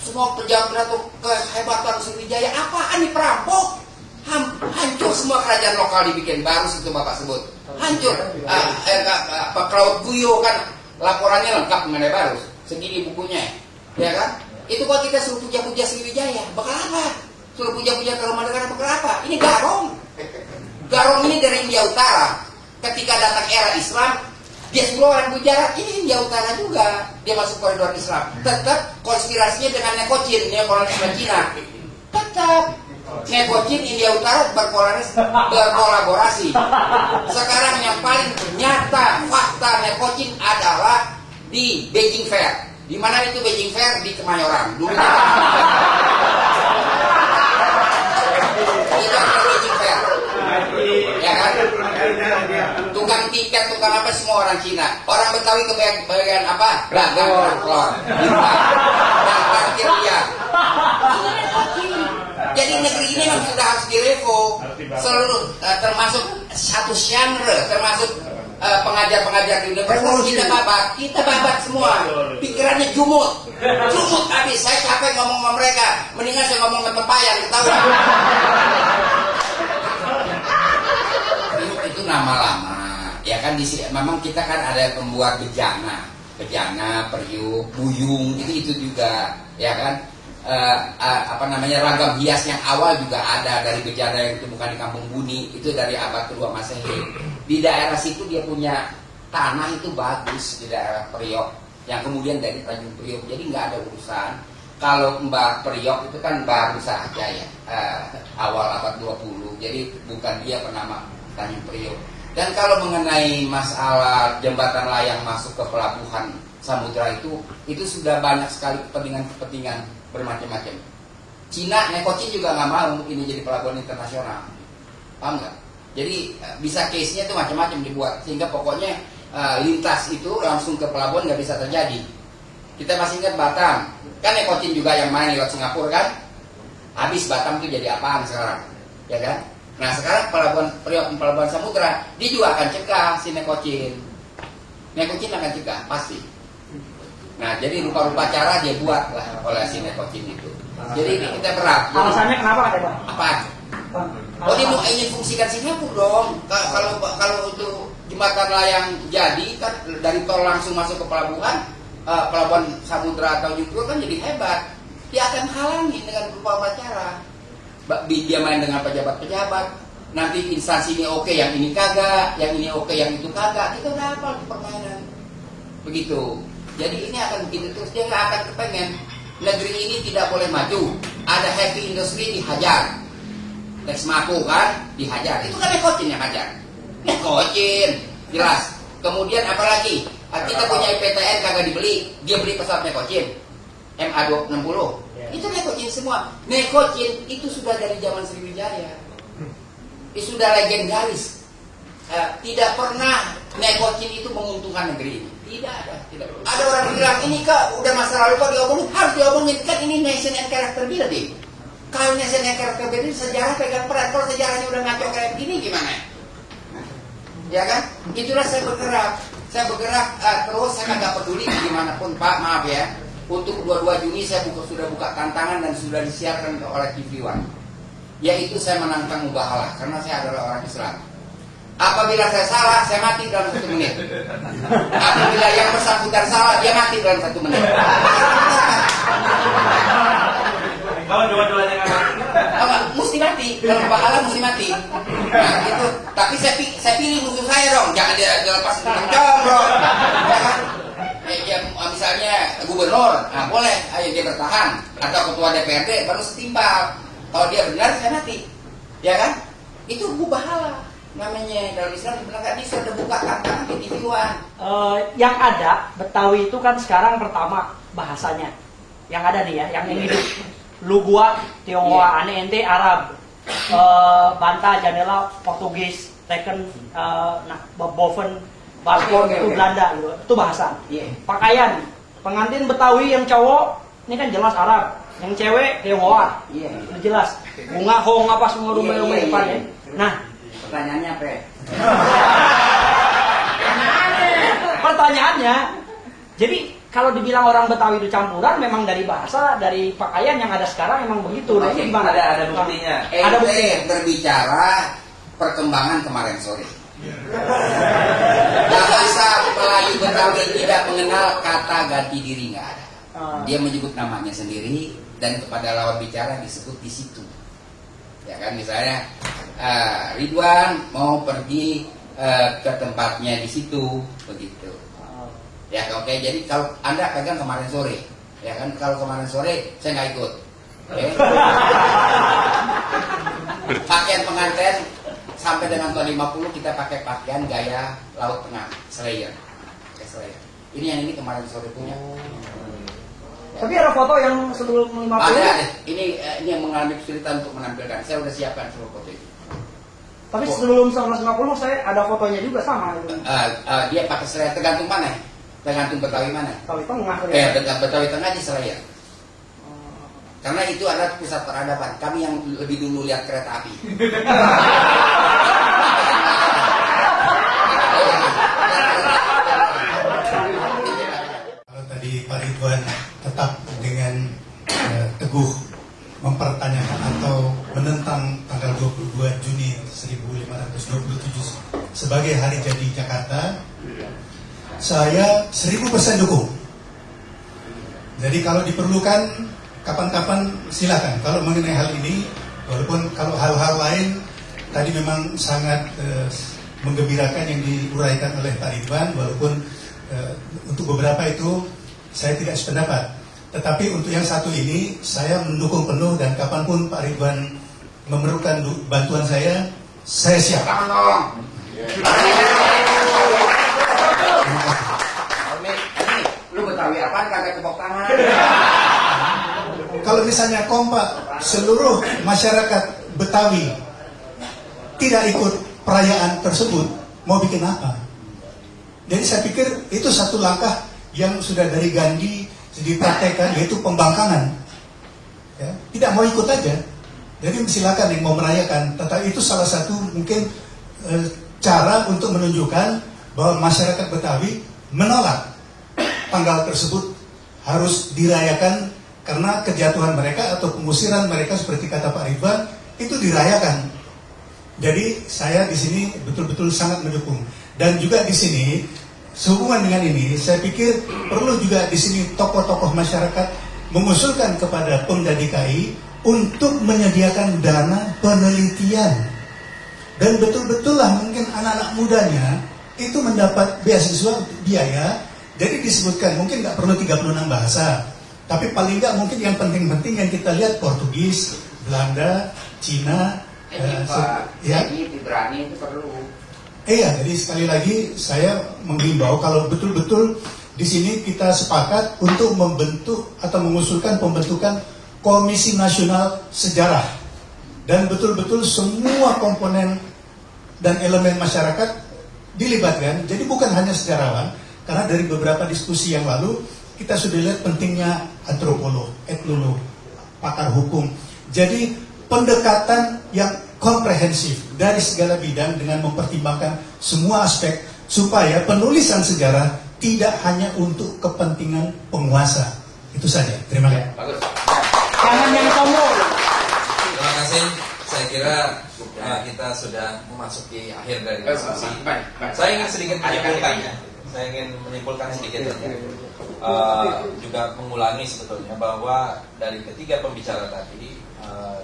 Semua pejabat itu kehebatan Sriwijaya apaan nih, perampok? Hancur semua kerajaan lokal dibikin baru, itu Bapak sebut hancur. Klaud Guyo kan laporannya lengkap mengenai Barus, segini bukunya, ya kan? Itu kalau kita suruh puja-puja Sriwijaya, bakal apa? Suruh puja-puja ke rumah negara, bakal apa? Ini Garong. Garong ini dari India Utara. Ketika datang era Islam, dia suruh orang puja, ini India Utara juga. Dia masuk koridor Islam. Tetap konspirasinya dengan Nekocin, neokolonisme Cina. Tetap Nekocin India Utara berkolaborasi. Sekarang yang paling nyata fakta Nekocin adalah di Beijing Fair. Di mana itu Beijing Fair? Di Kemayoran. Dulu itu adalah Beijing Fair. Ya kan? Tukang tiket, tukang apa semua orang Cina. Orang Betawi ke bagian apa? Dagang telur. Dan parkir dia. Jadi negeri ini memang sudah harus direvo. Seluruh termasuk satu genre, termasuk pengajar-pengajar di universitas kita babat semua. Pikirannya jumut habis. Saya capek ngomong sama mereka, mendingan saya ngomong sama pepayang, ketahuan. Itu nama-lama, ya kan? Memang kita kan ada pembuat bejana, periuk, buyung, itu juga, ya kan? Ragam hias yang awal juga ada dari bejana yang ditemukan di Kampung Buni, itu dari abad kedua Masehi. Di daerah situ dia punya tanah itu bagus di daerah Priok, yang kemudian dari Tanjung Priok, jadi nggak ada urusan. Kalau Mbak Priok itu kan baru saja ya, awal abad 20, jadi bukan dia bernama Tanjung Priok. Dan kalau mengenai masalah jembatan layang masuk ke pelabuhan Samudra itu sudah banyak sekali kepentingan bermacam-macam. Cina, Nekocin juga nggak mau ini jadi pelabuhan internasional, paham nggak? Jadi bisa case-nya itu macam-macam dibuat, sehingga pokoknya lintas itu langsung ke pelabuhan nggak bisa terjadi. Kita masih ingat Batam, kan Nekocin juga yang main lewat Singapura kan? Habis Batam itu jadi apaan sekarang, ya kan? Nah sekarang pelabuhan Samudra, dia juga akan cegah si Nekocin. Nekocin akan cegah pasti. Nah jadi rupa-rupa cara dia buat lah oleh si Nekocin itu. Jadi ini kita berat. Alasannya kenapa ada Bang? Apaan? Oh dia mau ingin fungsikan Singapura dong. Kalau itu jembatan layang jadi kan dari tol langsung masuk ke pelabuhan Samudra atau Jungkro kan jadi hebat. Dia akan halangi dengan beberapa cara. Dia main dengan pejabat-pejabat. Nanti instansi ini oke, yang ini kagak, yang ini oke, yang itu kagak. Kita udah hafal permainan. Begitu. Jadi ini akan begitu terus, dia nggak akan kepengen negeri ini tidak boleh maju. Ada heavy industry dihajar. Texmaco kan dihajar, itu kan Nekocin yang hajar. Nekocin jelas. Kemudian apalagi kita punya IPTN kagak dibeli, dia beli pesawat Nekocin MA260, itu Nekocin semua. Nekocin itu sudah dari zaman Sriwijaya, itu sudah legendaris. Tidak pernah Nekocin itu menguntungkan negeri ini, tidak ada. Ada orang bilang ini kak udah masa lalu kok diomongin, harus diomongin kan ini nation and character building. Kalau nation and character building sejarah pegang peran. Kalau sejarahnya udah ngaco kayak gini gimana? Ya kan? Itulah saya bergerak terus. Saya nggak peduli gimana pun Pak, maaf ya. Untuk 22 Juni saya sudah buka tantangan dan sudah disiarkan oleh TV One. Yaitu saya menantang mubahalah karena saya adalah orang Islam. Apabila saya salah, saya mati dalam 1 menit. Apabila yang bersangkutan salah, dia mati dalam 1 menit. Kalau dua-duanya nggak mati, mesti mati. Kalau pahala mesti mati. Nah itu. Tapi saya pilih musuh saya dong. Jangan dia lepas jomblo. Ya kan? Ya, misalnya gubernur, nah boleh, ayo dia bertahan. Atau ketua DPRD baru setimpal. Kalau dia benar, saya mati. Ya kan? Itu mubahalah. Namanya dalam Islam dibilang bisa udah buka tantangan di TV One. Yang ada Betawi itu kan sekarang pertama bahasanya. Yang ada nih ya, yang ini lu gua Tionghoa, ane ente Arab, Banta, Jandela, Portugis. Teken, Boven, Balkon itu Belanda gitu. Itu bahasa. Pakaian, pengantin Betawi yang cowok ini kan jelas Arab, yang cewek Tionghoa. Udah jelas. Bunga hong apa semua rumah depan ya. Nah, Pertanyaannya apa? Pertanyaannya, jadi kalau dibilang orang Betawi itu campuran, memang dari bahasa, dari pakaian yang ada sekarang memang begitu. Nah, ini gimana? Ada buktinya. Ada buktinya. Berbicara perkembangan kemarin sore. Bahasa Melayu Betawi tidak mengenal kata ganti diri, nggak ada. Dia menyebut namanya sendiri dan kepada lawan bicara disebut di situ. Ya kan, misalnya Ridwan mau pergi ke tempatnya di situ, begitu. Ya oke, jadi kalau Anda pegang kemarin sore, ya kan, kalau kemarin sore saya nggak ikut. Okay? Pakaian pengantin sampai dengan tahun 50 kita pakai pakaian gaya Laut Tengah, Slayer. Slayer. Ini yang ini kemarin sore punya. Tapi ada foto yang sebelum 50. Ada. Ini yang mengalami kesulitan untuk menampilkan. Saya udah siapkan seluruh foto itu. Tapi sebelum 1950 saya ada fotonya juga sama. Dia pakai Slayer, tergantung mana? Tergantung Betawi mana? Betawi Tengah. Betawi Tengah di Slayer. Karena itu adalah pusat peradaban. Kami yang lebih dulu lihat kereta api. Kalau tadi Pak Ridwan tetap dengan teguh mempertanyakan atau menentang tanggal 22 Juni 1527 sebagai hari jadi Jakarta, saya 1000% dukung. Jadi kalau diperlukan kapan-kapan silakan. Kalau mengenai hal ini, walaupun kalau hal-hal lain tadi memang sangat menggembirakan yang diuraikan oleh Pak Ridwan, walaupun untuk beberapa itu saya tidak sependapat. Tetapi untuk yang satu ini saya mendukung penuh, dan kapanpun Pak Ridwan memerlukan bantuan saya siap. Lu Betawi apaan kagak tepuk tangan? Kalau misalnya kompak seluruh masyarakat Betawi tidak ikut perayaan tersebut, mau bikin apa? Jadi saya pikir itu satu langkah yang sudah dari Gandhi dipraktekkan, yaitu pembangkangan. Ya, tidak mau ikut aja. Jadi silakan yang mau merayakan. Tetapi itu salah satu mungkin cara untuk menunjukkan bahwa masyarakat Betawi menolak tanggal tersebut harus dirayakan, karena kejatuhan mereka atau pengusiran mereka seperti kata Pak Ridwan itu dirayakan. Jadi saya di sini betul-betul sangat mendukung. Dan juga di sini sehubungan dengan ini, saya pikir perlu juga di sini tokoh-tokoh masyarakat mengusulkan kepada Pemda DKI untuk menyediakan dana penelitian. Dan betul-betul lah mungkin anak-anak mudanya itu mendapat beasiswa biaya. Jadi disebutkan mungkin nggak perlu 36 bahasa, tapi paling nggak mungkin yang penting-penting yang kita lihat Portugis, Belanda, Cina, Ibrani itu perlu. Iya, jadi sekali lagi saya menghimbau kalau betul-betul di sini kita sepakat untuk membentuk atau mengusulkan pembentukan Komisi Nasional Sejarah, dan betul-betul semua komponen dan elemen masyarakat dilibatkan. Jadi bukan hanya sejarawan, karena dari beberapa diskusi yang lalu kita sudah lihat pentingnya antropolog, etnolog, pakar hukum. Jadi pendekatan yang komprehensif dari segala bidang dengan mempertimbangkan semua aspek supaya penulisan sejarah tidak hanya untuk kepentingan penguasa. Itu saja. Terima kasih. Bagus. Jangan yang sombong. Terima kasih. Saya kira kita sudah memasuki akhir dari diskusi. Saya ingin sedikit menyimpulkan ya. Saya ingin menyimpulkan sedikit saja. Juga mengulangi sebetulnya bahwa dari ketiga pembicara tadi,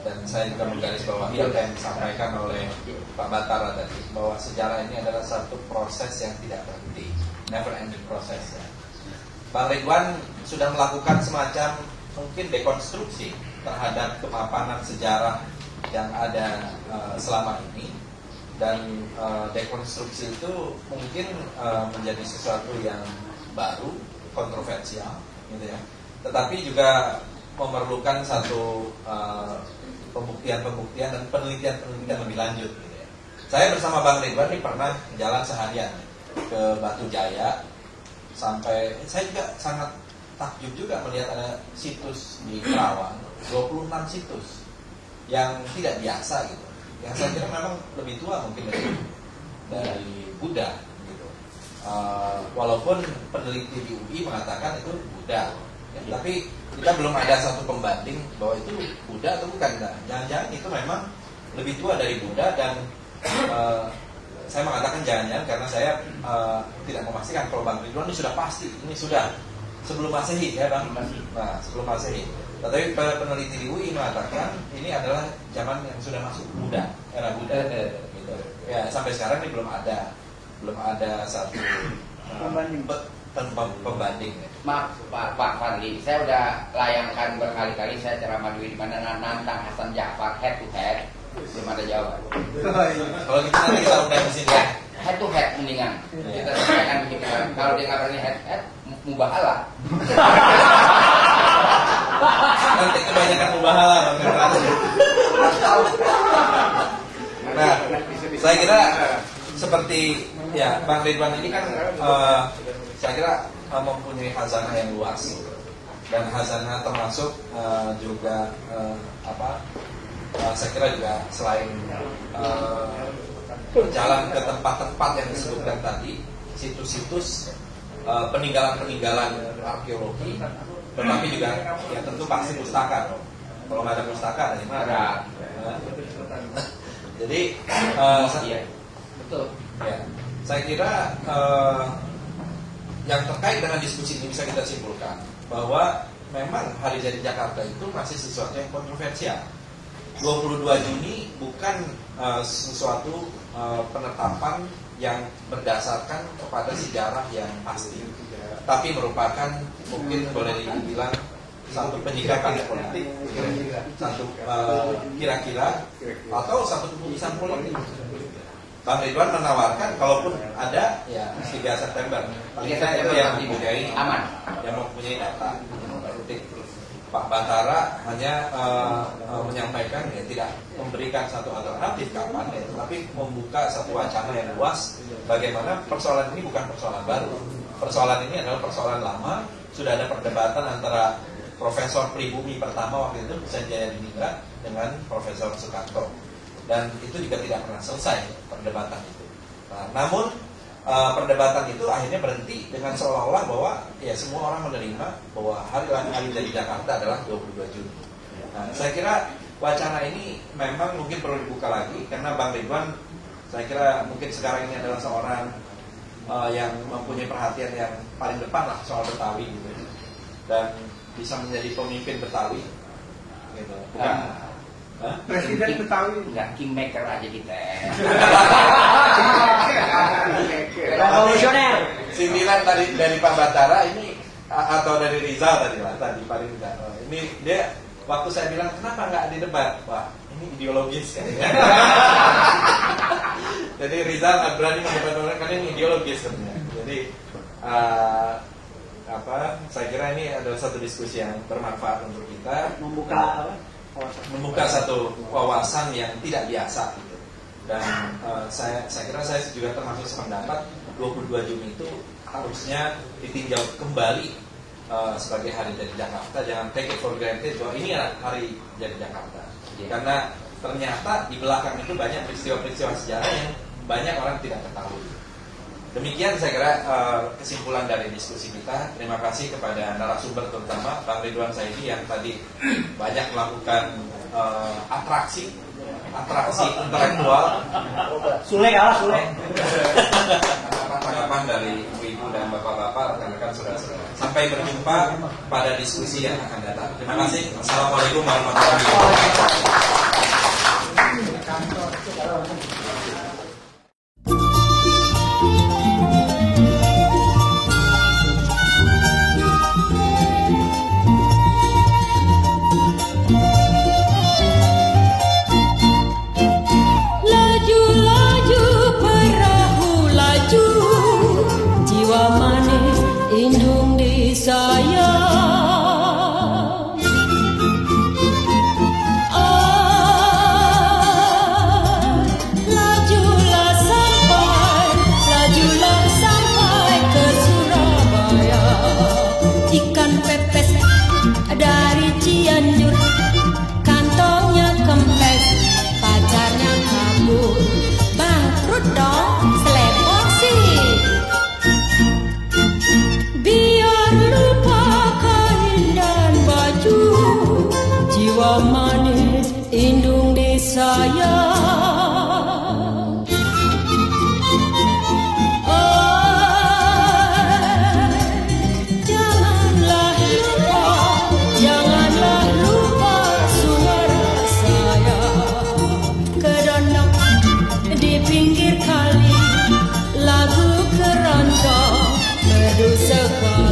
dan saya juga menggarisbawahi apa yang disampaikan oleh Pak Batara tadi, bahwa sejarah ini adalah satu proses yang tidak berhenti, never ending proses ya. Bang Ridwan sudah melakukan semacam mungkin dekonstruksi terhadap kemapanan sejarah yang ada selama ini, dan dekonstruksi itu mungkin menjadi sesuatu yang baru, kontroversial gitu ya, tetapi juga memerlukan satu pembuktian-pembuktian dan penelitian-penelitian lebih lanjut gitu ya. Saya bersama Bang Ridwan ini pernah jalan seharian ke Batu Jaya, sampai saya juga sangat takjub juga melihat ada situs di Kerawang, 26 situs yang tidak biasa gitu. Yang saya kira memang lebih tua mungkin dari Buddha gitu. Walaupun peneliti di UI mengatakan itu Buddha, ya, tapi kita belum ada satu pembanding bahwa itu Buddha atau bukan. Nah, jangan-jangan itu memang lebih tua dari Buddha, dan saya mengatakan jangan-jangan karena saya tidak memastikan. Kalau Bang Ridwan ini sudah pasti, ini sudah sebelum Masehi ya Bang. Nah, sebelum Masehi. Tetapi peneliti di UI mengatakan ini adalah zaman yang sudah masuk Buddha, era Buddha. Gitu. Ya, sampai sekarang ini belum ada satu pembanding. Maaf Pak Fadli, saya udah layangkan berkali-kali saya ceramah di mana nantang Hasan Ja'far head to head, belum ada jawaban. Kalau gitu nanti kita undang di sini. Head to head mendingan. Kita sampaikan begitu. Kalau dia nggak berani head to head, mubahala. Nanti kebanyakan mubahala Bang Ridwan. Nah, saya kira seperti ya Bang Ridwan ini kan saya kira mempunyai khazanah yang luas, dan khazanah termasuk juga saya kira juga selain berjalan ke tempat-tempat yang disebutkan tadi, situs-situs peninggalan-peninggalan arkeologi, tetapi juga ya tentu pasti pustaka dong. Kalau nggak ada pustaka dari mana? Jadi betul. Ya, saya kira yang terkait dengan diskusi ini bisa kita simpulkan bahwa memang Hari Jadi Jakarta itu masih sesuatu yang kontroversial. 22 Juni bukan sesuatu penetapan yang berdasarkan kepada sejarah yang pasti, tapi merupakan mungkin boleh dibilang satu penyikapan politik, satu kira-kira atau satu keputusan politik. Bang Ridwan menawarkan kalaupun ada ya 3 September yang mempunyai aman, yang mempunyai data. Pak Batara hanya menyampaikan ya tidak memberikan satu alternatif kapan ya, tetapi membuka satu wacana yang luas bagaimana persoalan ini bukan persoalan baru. Persoalan ini adalah persoalan lama, sudah ada perdebatan antara Profesor Pribumi pertama waktu itu Sanjaya Diningrat dengan Profesor Sukanto, dan itu juga tidak pernah selesai perdebatan itu. Nah, namun perdebatan itu akhirnya berhenti dengan seolah-olah bahwa ya semua orang menerima bahwa hari jadi Jakarta adalah 22 Juni. Nah, saya kira wacana ini memang mungkin perlu dibuka lagi karena Bang Ridwan saya kira mungkin sekarang ini adalah seorang yang mempunyai perhatian yang paling depan lah soal Betawi gitu, dan bisa menjadi pemimpin Betawi gitu. Bukan Presiden Betawi, enggak kingmaker aja kita. Revolusioner. Sindiran tadi dari Pak Batara ini atau dari Rizal tadi Pak Rizal. Ini dia waktu saya bilang kenapa nggak di debat, wah ini ideologis kan. Jadi Rizal nggak berani mendebat orang karena ini ideologis sebenarnya. Jadi saya kira ini adalah satu diskusi yang bermanfaat untuk kita, membuka satu wawasan yang tidak biasa gitu. Dan saya kira saya juga termasuk sependapat 22 Juni itu harusnya ditinjau kembali sebagai Hari Jadi Jakarta. Jangan take it for granted bahwa ini Hari Jadi Jakarta, karena ternyata di belakang itu banyak peristiwa-peristiwa sejarah yang banyak orang tidak ketahui. Demikian saya kira kesimpulan dari diskusi kita. Terima kasih kepada narasumber terutama Bang Ridwan Saidi yang tadi banyak melakukan atraksi intelektual. Sule kalah Sule. Tanggapan dari ibu-ibu dan bapak-bapak rekan-rekan saudara-saudara. Sampai berjumpa pada diskusi yang akan datang. Terima kasih. Assalamualaikum warahmatullahi wabarakatuh. saka